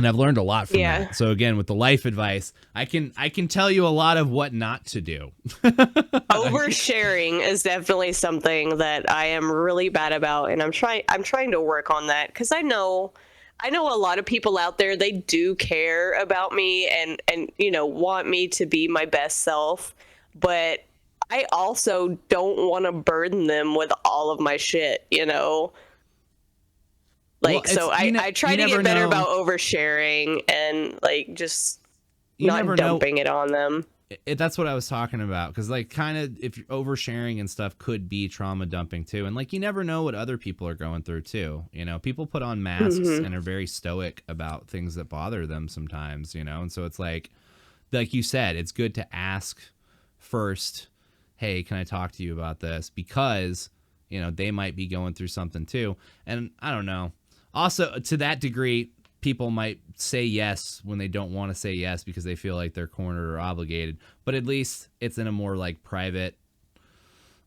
I've learned a lot from that. So again, with the life advice, I can tell you a lot of what not to do. Oversharing is definitely something that I am really bad about, and I'm trying to work on that, because I know a lot of people out there, they do care about me and want me to be my best self, but I also don't want to burden them with all of my shit, Like, well, so I try to get better about oversharing and like just not dumping it on them. That's what I was talking about, because like kind of if you're oversharing and stuff could be trauma dumping too, and like you never know what other people are going through too. People put on masks and are very stoic about things that bother them sometimes, and so it's like you said, it's good to ask first, hey, can I talk to you about this, because they might be going through something too. And I don't know, also to that degree, people might say yes when they don't want to say yes because they feel like they're cornered or obligated, but at least it's in a more like private,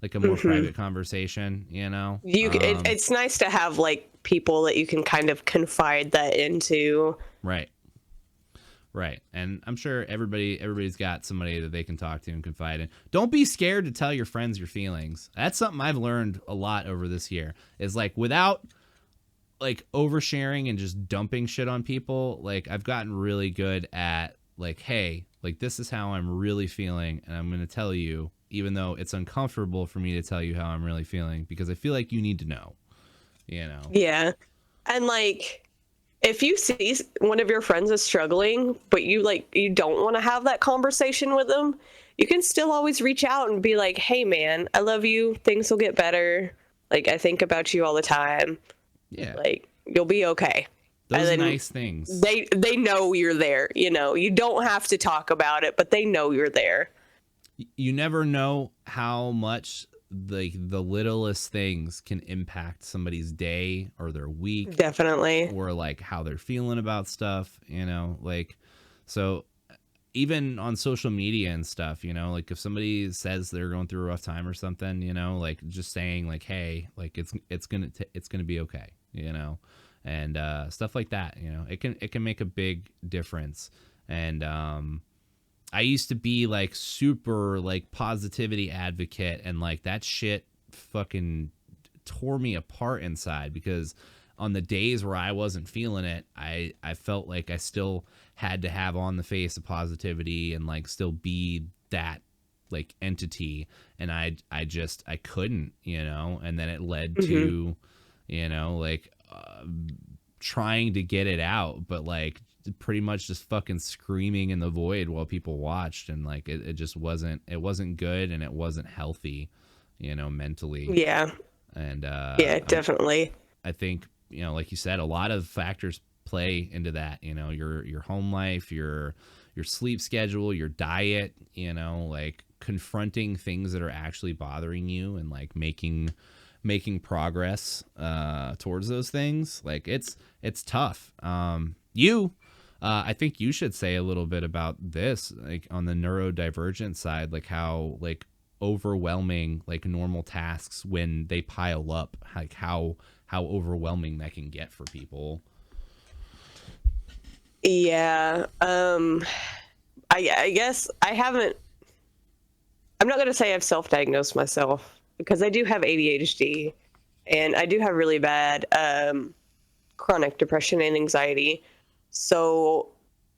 like a more private conversation, it's nice to have like people that you can kind of confide that into. Right. And I'm sure everybody's got somebody that they can talk to and confide in. Don't be scared to tell your friends your feelings. That's something I've learned a lot over this year, is like without like oversharing and just dumping shit on people. Like I've gotten really good at like, hey, like this is how I'm really feeling, and I'm going to tell you, even though it's uncomfortable for me to tell you how I'm really feeling, because I feel like you need to know, you know. Yeah. And like, if you see one of your friends is struggling, but you don't want to have that conversation with them, you can still always reach out and be like, "Hey man, I love you. Things will get better. Like, I think about you all the time. Yeah. Like, you'll be okay." And Those then nice things. they know you're there, you know. You don't have to talk about it, but they know you're there. You never know how much the littlest things can impact somebody's day or their week, Definitely. or like how they're feeling about stuff, you know, like, so even on social media and stuff, you know, like if somebody says they're going through a rough time or something, you know, like just saying like, hey, like it's gonna be okay, you know, and stuff like that, you know, it can make a big difference. And I used to be like super like positivity advocate, and like that shit fucking tore me apart inside, because on the days where I wasn't feeling it, I felt like I still had to have on the face of positivity and like still be that like entity, and I couldn't, you know. And then it led to, you know, like trying to get it out, but like pretty much just fucking screaming in the void while people watched, and like it just wasn't good, and it wasn't healthy, you know, mentally. Yeah. And Yeah, definitely. I think, you know, like you said, a lot of factors play into that, you know, your home life, your sleep schedule, your diet, you know, like confronting things that are actually bothering you, and like making progress towards those things. Like it's tough. I think you should say a little bit about this, like on the neurodivergent side, like how like overwhelming like normal tasks, when they pile up, like how overwhelming that can get for people. Yeah. I guess I'm not going to say I've self-diagnosed myself, because I do have ADHD, and I do have really bad chronic depression and anxiety. So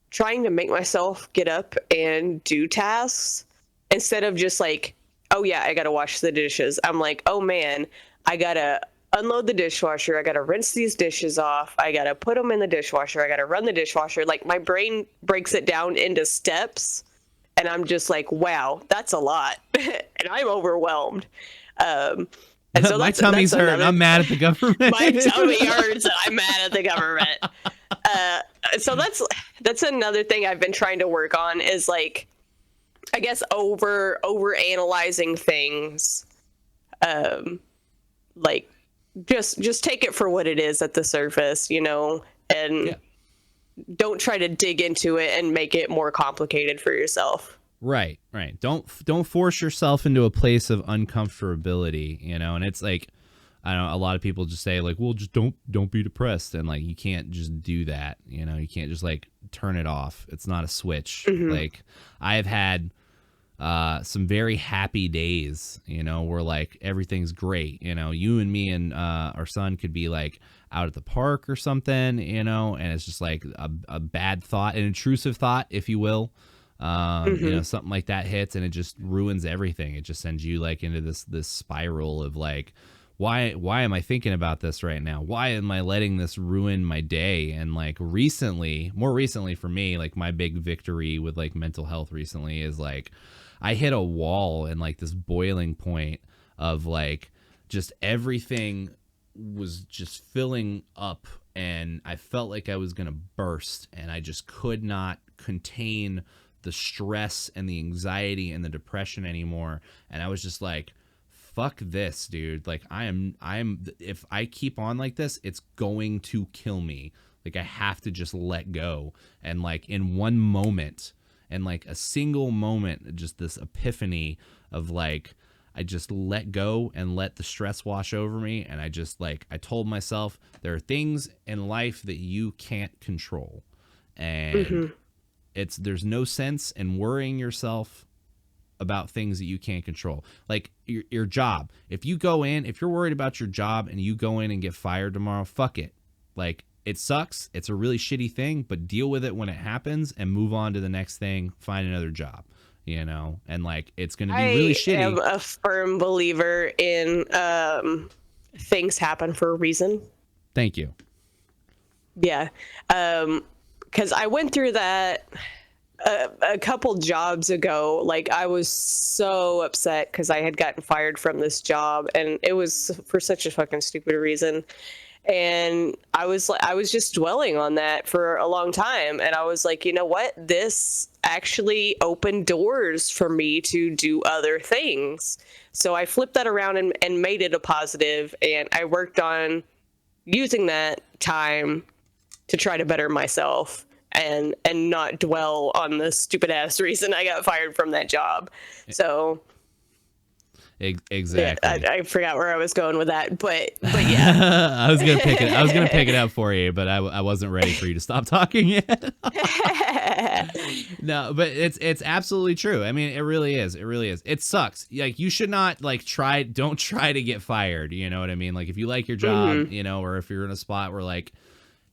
trying to make myself get up and do tasks, instead of just like, oh yeah, I got to wash the dishes, I'm like, oh man, I got to unload the dishwasher, I got to rinse these dishes off, I got to put them in the dishwasher, I got to run the dishwasher. Like my brain breaks it down into steps, and I'm just like, wow, that's a lot. And I'm overwhelmed. And so My tummy's that's hurt. I'm mad at the government. my tummy hurts, and I'm mad at the government. So that's another thing I've been trying to work on, is like, I guess over analyzing things. Like just take it for what it is at the surface, you know, and Yeah. don't try to dig into it and make it more complicated for yourself. Right. Don't force yourself into a place of uncomfortability, you know. And it's like, I don't know, a lot of people just say like, well, just don't be depressed, and like you can't just do that, you know. You can't just like turn it off. It's not a switch. Like I've had some very happy days, you know, where like everything's great, you know. You and me and our son could be like out at the park or something, you know, and it's just like a bad thought, an intrusive thought, if you will. You know, something like that hits, and it just ruins everything. It just sends you like into this spiral of like, why am I thinking about this right now? Why am I letting this ruin my day? And like more recently for me, like my big victory with like mental health recently is like, I hit a wall and like this boiling point of like just everything was just filling up, and I felt like I was going to burst, and I just could not contain the stress and the anxiety and the depression anymore. And I was just like, fuck this, dude. Like I'm if I keep on like this, it's going to kill me. Like I have to just let go. And like in one moment, and like a single moment, just this epiphany of like, I just let go and let the stress wash over me. And I just like, I told myself there are things in life that you can't control. And there's no sense in worrying yourself about things that you can't control. Like your job. If you're worried about your job and you go in and get fired tomorrow, fuck it. Like it sucks. It's a really shitty thing, but deal with it when it happens and move on to the next thing. Find another job, you know, and like it's going to be really shitty. I am a firm believer in things happen for a reason. Thank you. Yeah. Because I went through that a couple jobs ago. Like, I was so upset because I had gotten fired from this job, and it was for such a fucking stupid reason. And I was just dwelling on that for a long time. And I was like, you know what? This actually opened doors for me to do other things. So I flipped that around and made it a positive. And I worked on using that time to try to better myself and not dwell on the stupid ass reason I got fired from that job. So exactly. Yeah, I forgot where I was going with that, but yeah. I was gonna pick it up for you, but I wasn't ready for you to stop talking yet. No, but it's absolutely true. I mean, it really is. It really is. It sucks. Like, you should not like don't try to get fired. You know what I mean? Like, if you like your job, you know, or if you're in a spot where like,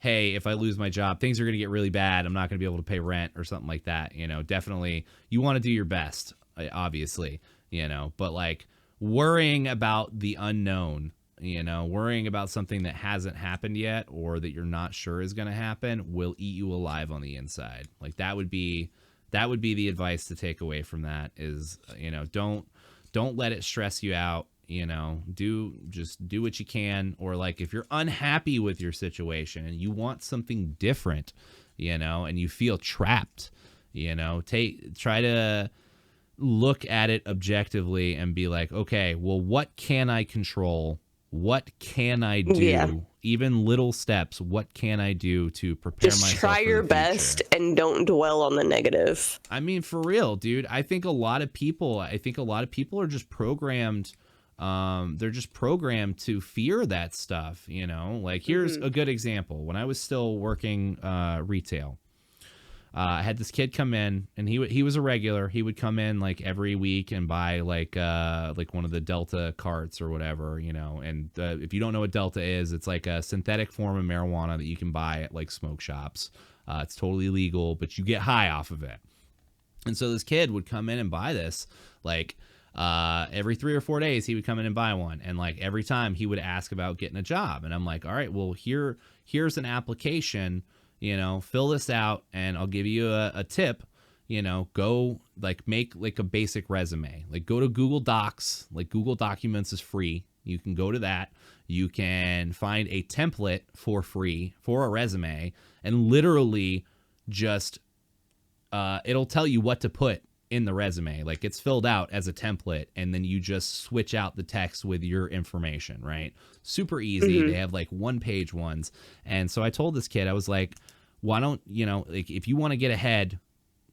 hey, if I lose my job, things are gonna get really bad. I'm not gonna be able to pay rent or something like that. You know, definitely you want to do your best, obviously. You know, but like, worrying about the unknown, you know, worrying about something that hasn't happened yet or that you're not sure is going to happen will eat you alive on the inside. Like, that would be the advice to take away from that is, you know, don't let it stress you out. You know, just do what you can. Or like, if you're unhappy with your situation and you want something different, you know, and you feel trapped, you know, try to look at it objectively and be like, okay, well, what can I control? What can I do? Yeah. Even little steps. What can I do to prepare myself? Just try your best and don't dwell on the negative. I mean, for real, dude. I think a lot of people are just programmed. They're just programmed to fear that stuff. You know, like, here's a good example. When I was still working retail, I had this kid come in, and he was a regular. He would come in like every week and buy like one of the Delta carts or whatever, you know. And if you don't know what Delta is, it's like a synthetic form of marijuana that you can buy at like smoke shops. It's totally legal, but you get high off of it. And so this kid would come in and buy this like every 3 or 4 days. He would come in and buy one, and like every time he would ask about getting a job. And I'm like, all right, well, here's an application. You know, fill this out and I'll give you a tip. You know, go like make like a basic resume. Like, go to Google Docs. Like, Google Documents is free. You can go to that. You can find a template for free for a resume, and literally just it'll tell you what to put in the resume. Like, it's filled out as a template, and then you just switch out the text with your information, right? Super easy. They have like 1-page ones. And so I told this kid, I was like, why don't, you know, like, if you want to get ahead,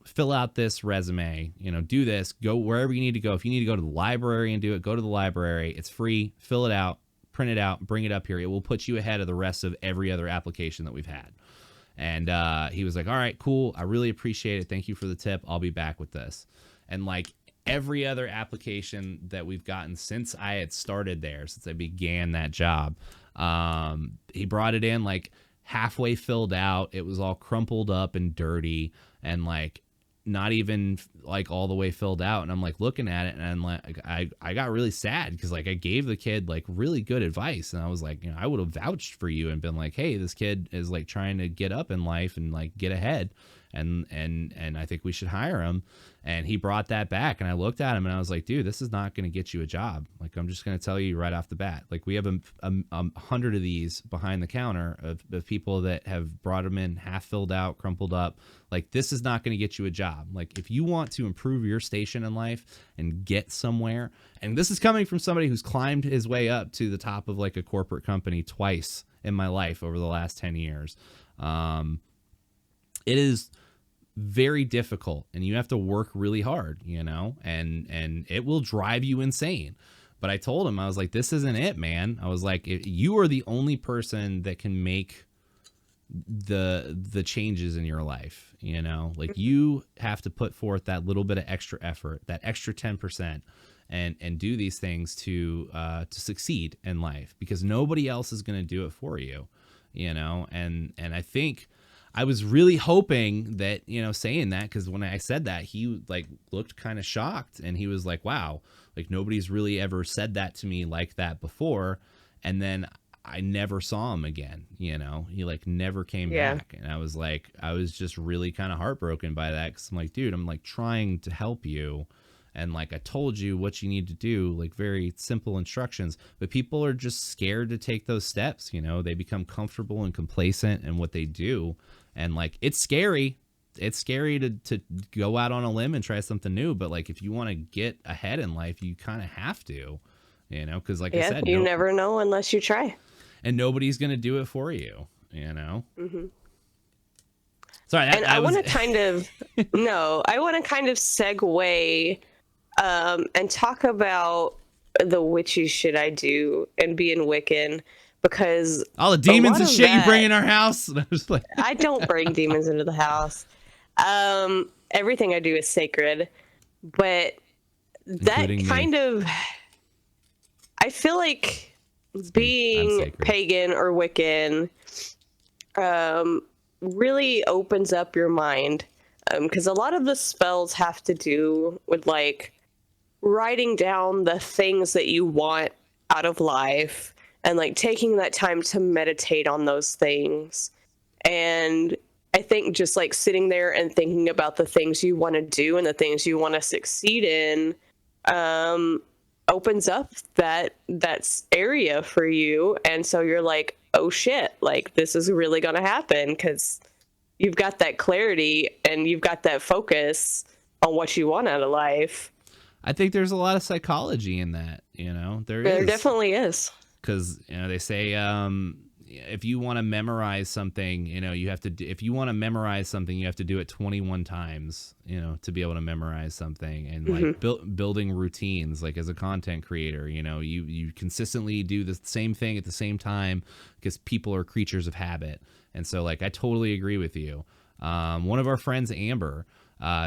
fill out this resume, you know, do this, go wherever you need to go. If you need to go to the library and do it, go to the library. It's free. Fill it out, print it out, bring it up here. It will put you ahead of the rest of every other application that we've had. And he was like, all right, cool. I really appreciate it. Thank you for the tip. I'll be back with this. And like every other application that we've gotten since I had started there, since I began that job, he brought it in like halfway filled out. It was all crumpled up and dirty and like not even like all the way filled out. And I'm like looking at it, and I'm like, I got really sad because like I gave the kid like really good advice, and I was like, you know, I would have vouched for you and been like, hey, this kid is like trying to get up in life and like get ahead, and I think we should hire him. And he brought that back, and I looked at him and I was like, dude, this is not going to get you a job. Like, I'm just going to tell you right off the bat. Like, we have a 100 of these behind the counter of people that have brought them in half filled out, crumpled up. Like, this is not going to get you a job. Like, if you want to improve your station in life and get somewhere, and this is coming from somebody who's climbed his way up to the top of like a corporate company twice in my life over the last 10 years, it is very difficult, and you have to work really hard, you know, and it will drive you insane. But I told him, I was like, this isn't it, man. I was like, you are the only person that can make the changes in your life, you know, like you have to put forth that little bit of extra effort, that extra 10%, and do these things to succeed in life, because nobody else is going to do it for you. and I think I was really hoping that, saying that, because when I said that, he like looked kind of shocked, and he was like, wow, like nobody's really ever said that to me like that before. And then I never saw him again. He like never came back. And I was just really kind of heartbroken by that. Cause I'm like, dude, I'm like trying to help you. And like, I told you what you need to do, like very simple instructions, but people are just scared to take those steps. They become comfortable and complacent in what they do. And like, it's scary. It's scary to go out on a limb and try something new. But like, if you want to get ahead in life, you kind of have to, cause like I said, you never know unless you try. And nobody's going to do it for you, Mm-hmm. Sorry. And I want to kind of, I want to kind of segue and talk about the witchy shit I do and being Wiccan, because all the demons and shit you bring in our house. I don't bring demons into the house. Everything I do is sacred, but that kind of, I feel like being pagan or Wiccan really opens up your mind, because a lot of the spells have to do with like writing down the things that you want out of life and like taking that time to meditate on those things. And I think just like sitting there and thinking about the things you want to do and the things you want to succeed in opens up that area for you. And so you're like, oh shit, like this is really going to happen, because you've got that clarity and you've got that focus on what you want out of life. I think there's a lot of psychology in that, there definitely is. Because, they say, if you want to memorize something, you have to, if you want to memorize something, you have to do it 21 times, to be able to memorize something. And like building routines, like as a content creator, you consistently do the same thing at the same time, because people are creatures of habit. And so like, I totally agree with you. One of our friends, Amber,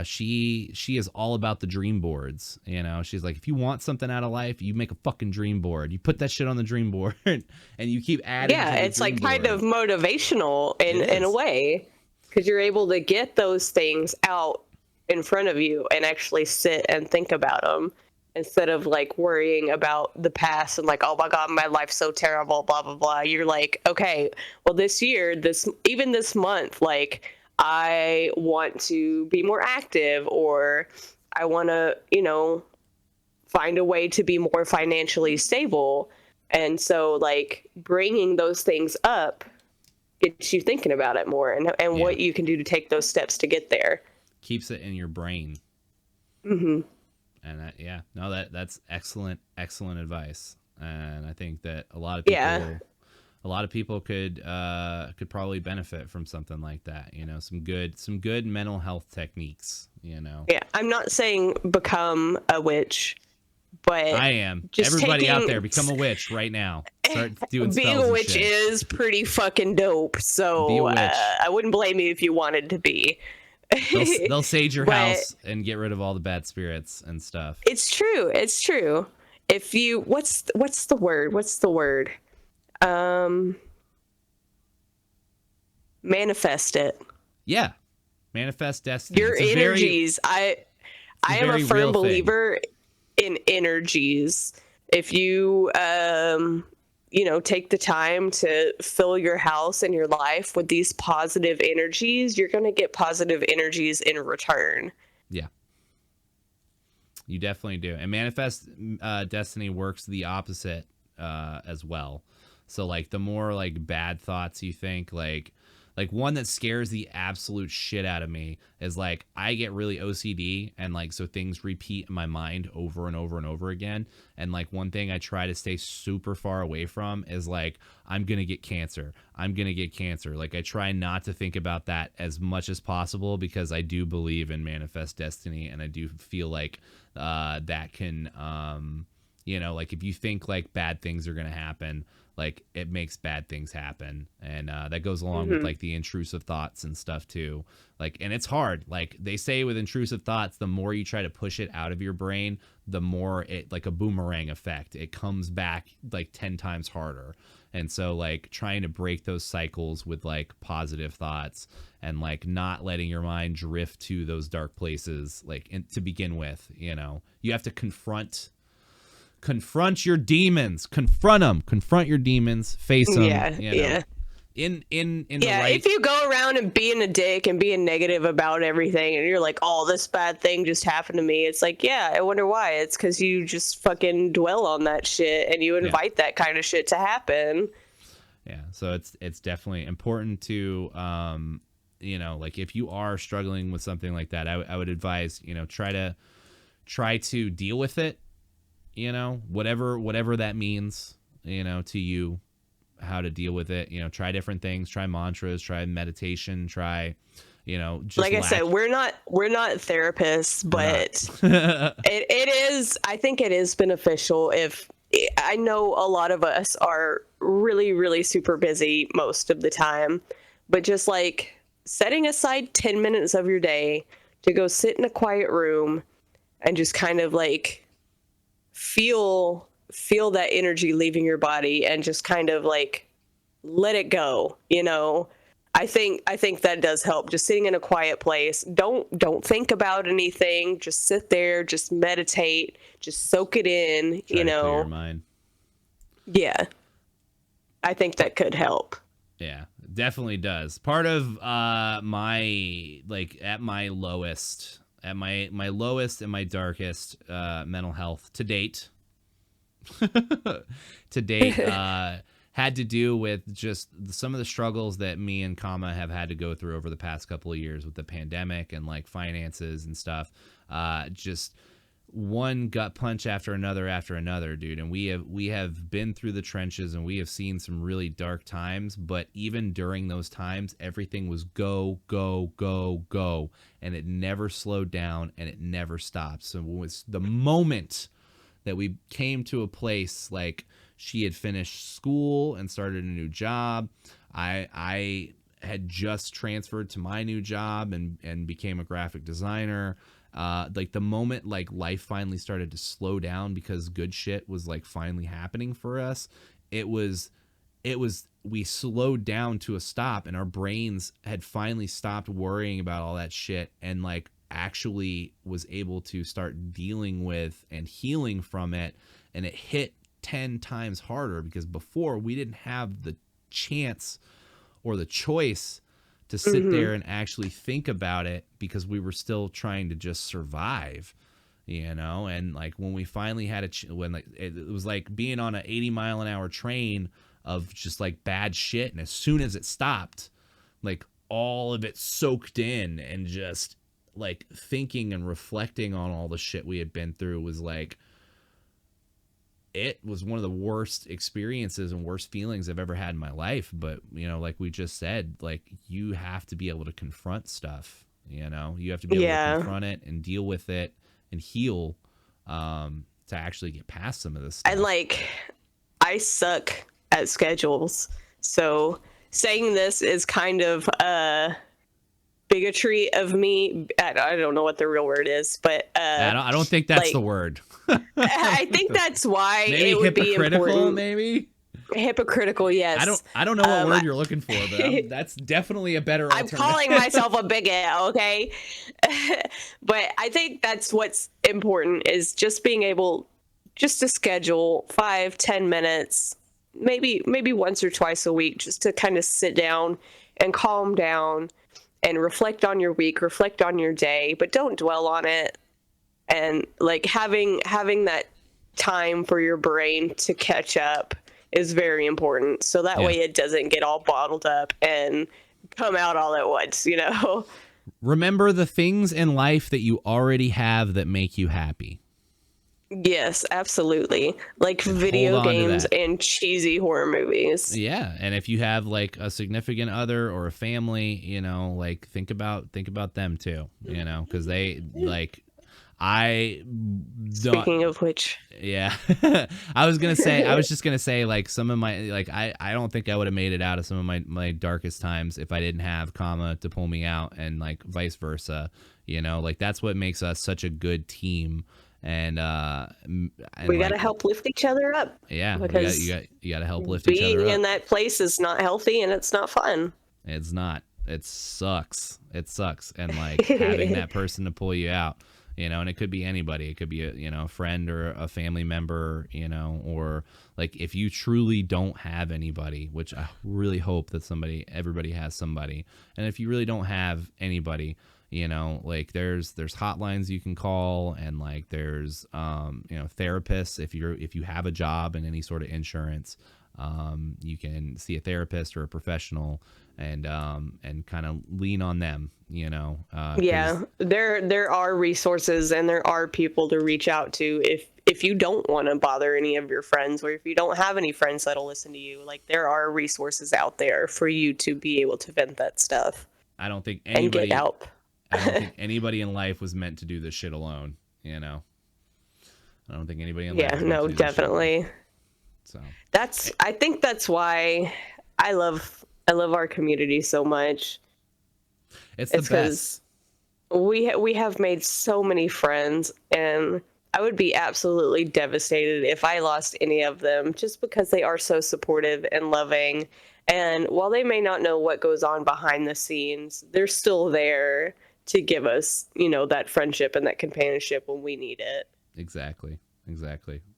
she is all about the dream boards. She's like, if you want something out of life, you make a fucking dream board. You put that shit on the dream board and you keep adding. Yeah, it's like kind of motivational in a way, because you're able to get those things out in front of you and actually sit and think about them, instead of like worrying about the past and like, oh my God, my life's so terrible, blah, blah, blah. You're like, okay, well this year, this month, like I want to be more active, or I want to, find a way to be more financially stable. And so like bringing those things up gets you thinking about it more, and what you can do to take those steps to get there. Keeps it in your brain. Mm-hmm. And that's excellent advice. And I think that a lot of people could probably benefit from something like that. Some good mental health techniques. Yeah, I'm not saying become a witch, but I am. Everybody out there, become a witch right now. Start doing being spells a witch and shit. is pretty fucking dope. So I wouldn't blame you if you wanted to be. They'll sage your house and get rid of all the bad spirits and stuff. It's true. If you, what's the word? Manifest it. Yeah. Manifest destiny. Your energies. I am a firm believer in energies. If you take the time to fill your house and your life with these positive energies, you're going to get positive energies in return. Yeah. You definitely do. And manifest destiny works the opposite as well. So like the more like bad thoughts you think, like one that scares the absolute shit out of me is like I get really OCD, and like so things repeat in my mind over and over and over again. And like one thing I try to stay super far away from is like I'm gonna get cancer. Like I try not to think about that as much as possible, because I do believe in manifest destiny, and I do feel like that can like if you think like bad things are gonna happen, like it makes bad things happen. And that goes along Mm-hmm. with like the intrusive thoughts and stuff too. Like, and it's hard. Like they say with intrusive thoughts, the more you try to push it out of your brain, the more it, like a boomerang effect, it comes back like 10 times harder. And so like trying to break those cycles with like positive thoughts and like not letting your mind drift to those dark places, like to begin with, you know, you have to confront your demons, confront your demons, face them, Yeah, you know, yeah. in the Yeah, right. if you go around and being a dick and being negative about everything and you're like, oh, this bad thing just happened to me, it's like, yeah, I wonder why. It's because you just fucking dwell on that shit and you invite that kind of shit to happen. Yeah, so it's definitely important to you know, like if you are struggling with something like that, I would advise, you know, try to deal with it, you know, whatever that means, you know, to you, how to deal with it. You know, try different things, try mantras, try meditation, try, you know, just Like I said, we're not therapists, but it is, I think it is beneficial if, I know a lot of us are really, really super busy most of the time, but just like setting aside 10 minutes of your day to go sit in a quiet room and just kind of like feel that energy leaving your body and just kind of like let it go, you know. I think that does help. Just sitting in a quiet place. Don't think about anything. Just sit there, just meditate, just soak it in, try you to clear your know. mind. Yeah. I think that could help. Yeah, definitely does. Part of my, like at my lowest, at my lowest and my darkest mental health to date, had to do with just some of the struggles that me and Kamma have had to go through over the past couple of years with the pandemic and like finances and stuff. Just one gut punch after another, dude. And we have been through the trenches and we have seen some really dark times, but even during those times, everything was go, go, go, go. And it never slowed down and it never stopped. So it was the moment that we came to a place like she had finished school and started a new job. I had just transferred to my new job and became a graphic designer. Like the moment like life finally started to slow down because good shit was like finally happening for us, it was we slowed down to a stop and our brains had finally stopped worrying about all that shit and like actually was able to start dealing with and healing from it. And it hit 10 times harder because before we didn't have the chance or the choice to sit there and actually think about it because we were still trying to just survive, you know. And like when we finally had when like it was like being on an 80-mile-an-hour train of just like bad shit, and as soon as it stopped, like all of it soaked in, and just like thinking and reflecting on all the shit we had been through was like, it was one of the worst experiences and worst feelings I've ever had in my life. But, you know, like we just said, like you have to be able to confront stuff, you know, you have to be able to confront it and deal with it and heal, to actually get past some of this stuff. And like, I suck at schedules. So saying this is kind of bigotry of me. I don't know what the real word is, but I don't think that's like, the word. I think that's why Maybe it would be hypocritical, important. Maybe hypocritical. Yes. I don't know what word you're looking for, but that's definitely a better I'm alternative. calling myself a bigot, okay? But I think that's what's important, is just being able just to schedule 5-10 minutes, maybe once or twice a week, just to kind of sit down and calm down and reflect on your week, reflect on your day, but don't dwell on it. And like having that time for your brain to catch up is very important. So that way it doesn't get all bottled up and come out all at once, you know? Remember the things in life that you already have that make you happy. Yes, absolutely. Like video games and cheesy horror movies. Yeah, and if you have like a significant other or a family, you know, like think about them too, you know, because they like, I don't. Speaking of which, yeah, I was just gonna say, like, some of my, like, I don't think I would have made it out of some of my darkest times if I didn't have Kamma to pull me out, and like vice versa. You know, like that's what makes us such a good team. And we gotta help lift each other up. Yeah, because you got to help lift each other up. Being in that place is not healthy and it's not fun. It's not. It sucks. It sucks. And like having that person to pull you out, you know, and it could be anybody. It could be a friend or a family member, you know, or like if you truly don't have anybody, which I really hope that everybody has somebody. And if you really don't have anybody, you know, like there's hotlines you can call, and like there's therapists. If you have a job and any sort of insurance, you can see a therapist or a professional, and kind of lean on them, you know. Yeah, there are resources and there are people to reach out to if you don't want to bother any of your friends, or if you don't have any friends that'll listen to you. Like, there are resources out there for you to be able to vent that stuff. I don't think and get help. I don't think anybody in life was meant to do this shit alone, you know. I don't think anybody in life was meant to do definitely. So I think that's why I love our community so much. It's the best. We have made so many friends, and I would be absolutely devastated if I lost any of them, just because they are so supportive and loving. And while they may not know what goes on behind the scenes, they're still there to give us, that friendship and that companionship when we need it. Exactly.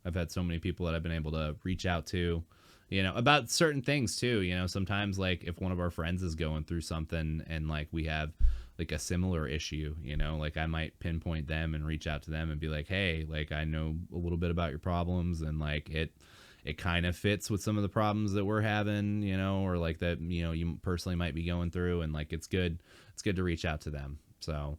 I've had so many people that I've been able to reach out to, about certain things too. Sometimes like if one of our friends is going through something and like we have like a similar issue, like I might pinpoint them and reach out to them and be like, hey, like I know a little bit about your problems, and like it kind of fits with some of the problems that we're having, or like that, you personally might be going through, and like it's good to reach out to them. So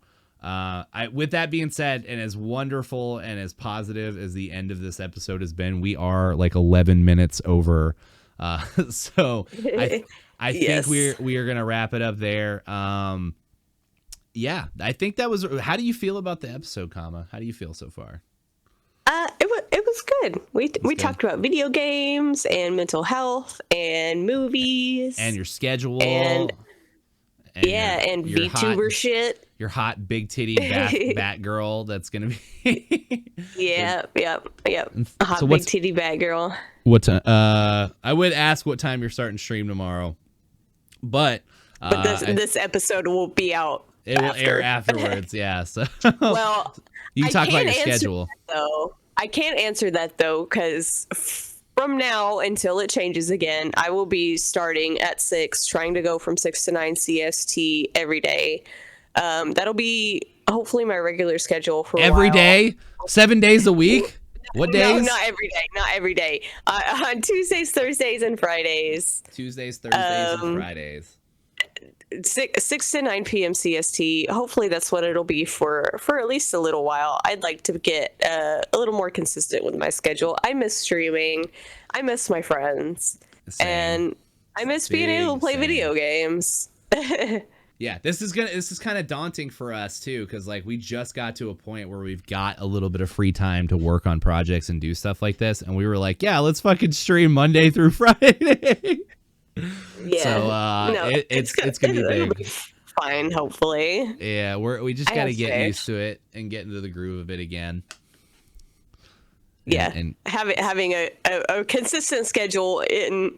with that being said, and as wonderful and as positive as the end of this episode has been, we are like 11 minutes over. So I Yes. think we are going to wrap it up there. Yeah, I think that was, how do you feel about the episode, Kamma? How do you feel so far? It was good. We talked about video games and mental health and movies and your schedule and your VTuber shit. Your hot big titty bat girl that's gonna be. Yep. A hot big titty bat girl. What time? I would ask what time you're starting stream tomorrow, but this episode will be out. It will air afterwards. Yeah. So well, you talk about your schedule. I can't answer that though, because from now until it changes again, I will be starting at 6, trying to go from 6 to 9 CST every day. That'll be hopefully my regular schedule for every day, 7 days a week. What days? No, not every day. On Tuesdays, Thursdays, and Fridays. And Fridays. 6 to 9 p.m. CST. Hopefully that's what it'll be for at least a little while. I'd like to get a little more consistent with my schedule. I miss streaming. I miss my friends. Same. And I miss being able to play video games. Yeah, this is kind of daunting for us too, because like we just got to a point where we've got a little bit of free time to work on projects and do stuff like this, and we were like, yeah, let's fucking stream Monday through Friday. Yeah. So it's gonna be big. Be fine, hopefully. Yeah, we just gotta get used to it and get into the groove of it again. And having a consistent schedule in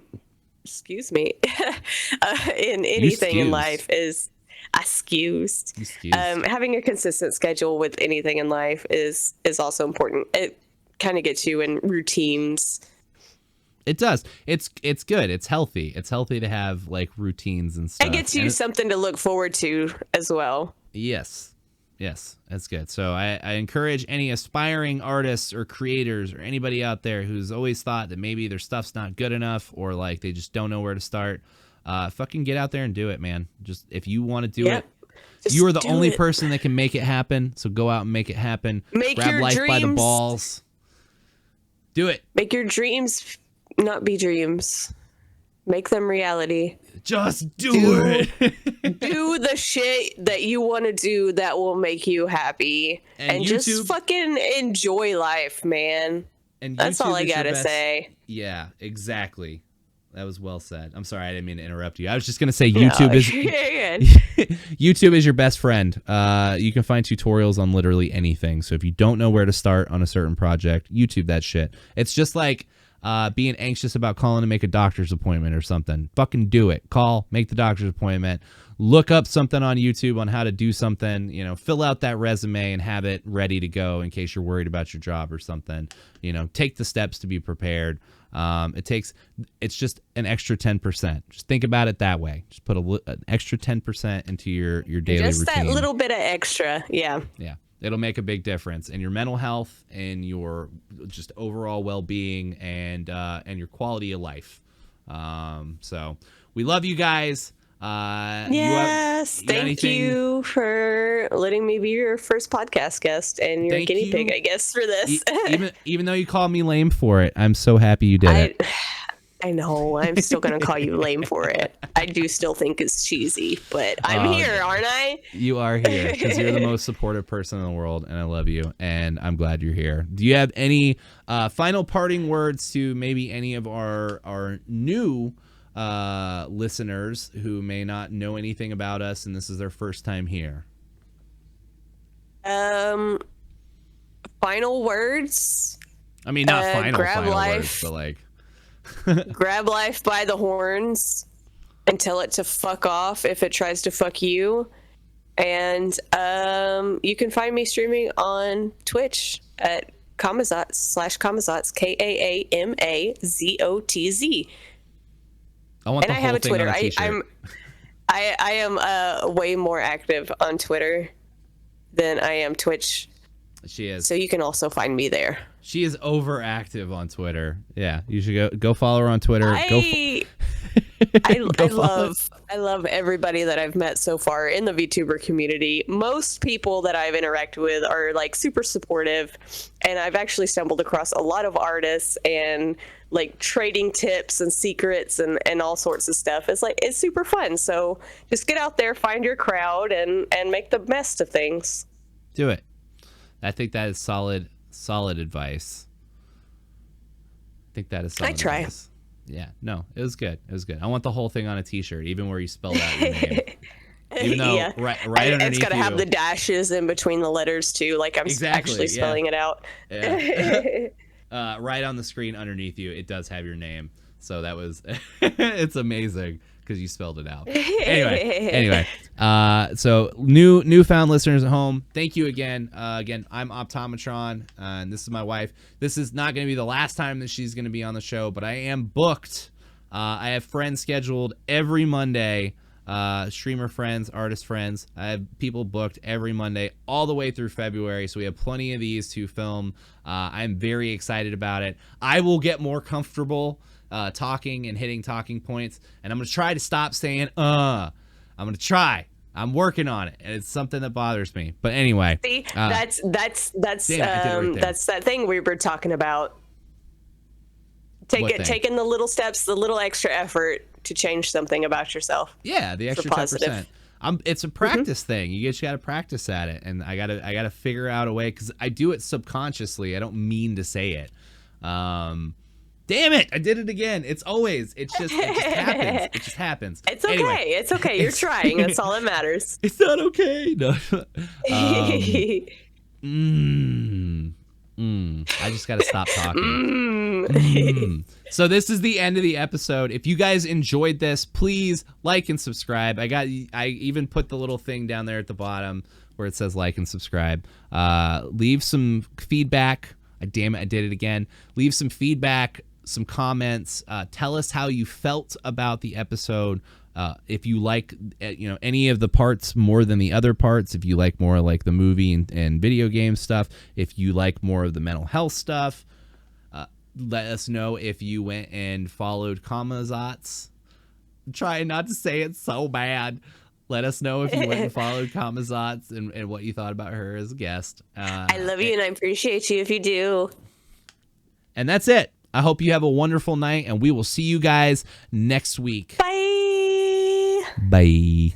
in anything in life is having a consistent schedule with anything in life is also important. It kind of gets you in routines. It does. It's good. It's healthy. It's healthy to have like routines and stuff. It gets you something to look forward to as well. Yes, that's good. So I encourage any aspiring artists or creators or anybody out there who's always thought that maybe their stuff's not good enough, or like they just don't know where to start. Fucking get out there and do it, man. Just if you want to do it, you are the only person that can make it happen. So go out and make it happen. Grab life by the balls. Do it. Make your dreams not be dreams. Make them reality. Just do it. Do the shit that you want to do that will make you happy, and just fucking enjoy life, man. And that's YouTube all I gotta say. Yeah, exactly. That was well said. I'm sorry, I didn't mean to interrupt you. I was just gonna say YouTube is YouTube is your best friend. You can find tutorials on literally anything. So if you don't know where to start on a certain project, YouTube that shit. It's just like being anxious about calling to make a doctor's appointment or something. Fucking do it. Call, make the doctor's appointment. Look up something on YouTube on how to do something, you know, fill out that resume and have it ready to go in case you're worried about your job or something. You know, take the steps to be prepared. It's just an extra 10%. Just think about it that way. Just put an extra 10% into your daily routine. Just that little bit of extra. Yeah. Yeah. It'll make a big difference in your mental health and your just overall well-being and your quality of life. So we love you guys. Yes, thank you for letting me be your first podcast guest and your guinea pig, I guess, for this. even though you called me lame for it, I'm so happy you did it. I know. I'm still going to call you lame for it. I do still think it's cheesy, but I'm here, aren't I? You are here because you're the most supportive person in the world, and I love you, and I'm glad you're here. Do you have any final parting words to maybe any of our new listeners who may not know anything about us and this is their first time here? Final words? I mean, not final words, but like grab life by the horns and tell it to fuck off if it tries to fuck you. And you can find me streaming on Twitch at KaamaZotz /KaamaZotz KaamaZotz. I want the whole have a thing Twitter. on a t-shirt. I am way more active on Twitter than I am Twitch. She is. So you can also find me there. She is overactive on Twitter. Yeah, you should go follow her on Twitter. I love everybody that I've met so far in the VTuber community. Most people that I've interacted with are like super supportive, and I've actually stumbled across a lot of artists and like trading tips and secrets and all sorts of stuff. It's super fun. So just get out there, find your crowd, and make the best of things. Do it. I think that is solid advice. I think that is solid advice. Yeah, no, it was good. It was good. I want the whole thing on a t-shirt, even where you spelled out your name. Even though right underneath it's got to have the dashes in between the letters too, like I'm actually spelling it out. Yeah. Right on the screen underneath you, it does have your name. So that was, it's amazing because you spelled it out. Anyway. So newfound listeners at home, thank you again. Again, I'm Optometron, and this is my wife. This is not going to be the last time that she's going to be on the show, but I am booked. I have friends scheduled every Monday. Streamer friends, artist friends. I have people booked every Monday all the way through February, so we have plenty of these to film. I'm very excited about it. I will get more comfortable talking and hitting talking points, and I'm gonna try to stop saying I'm gonna try. I'm working on it, and it's something that bothers me. But anyway, see, that's that thing we were talking about. Taking the little steps, the little extra effort to change something about yourself. Yeah, the extra 10%. It's a practice thing. You just got to practice at it, and I gotta figure out a way because I do it subconsciously. I don't mean to say it. Damn it! I did it again. It just happens. It just happens. It's okay. Anyway, it's okay. You're trying. That's all that matters. It's not okay. No. I just gotta stop talking. So this is the end of the episode. If you guys enjoyed this, please like and subscribe. I even put the little thing down there at the bottom where it says like and subscribe. Leave some feedback. Damn it, I did it again. Leave some feedback, some comments. Tell us how you felt about the episode. If you like, any of the parts more than the other parts, if you like more like the movie and video game stuff, if you like more of the mental health stuff, let us know. If you went and followed KaamaZotz, I'm trying not to say it so bad. Let us know if you went and followed KaamaZotz and what you thought about her as a guest. I love you and I appreciate you if you do. And that's it. I hope you have a wonderful night, and we will see you guys next week. Bye. Bye.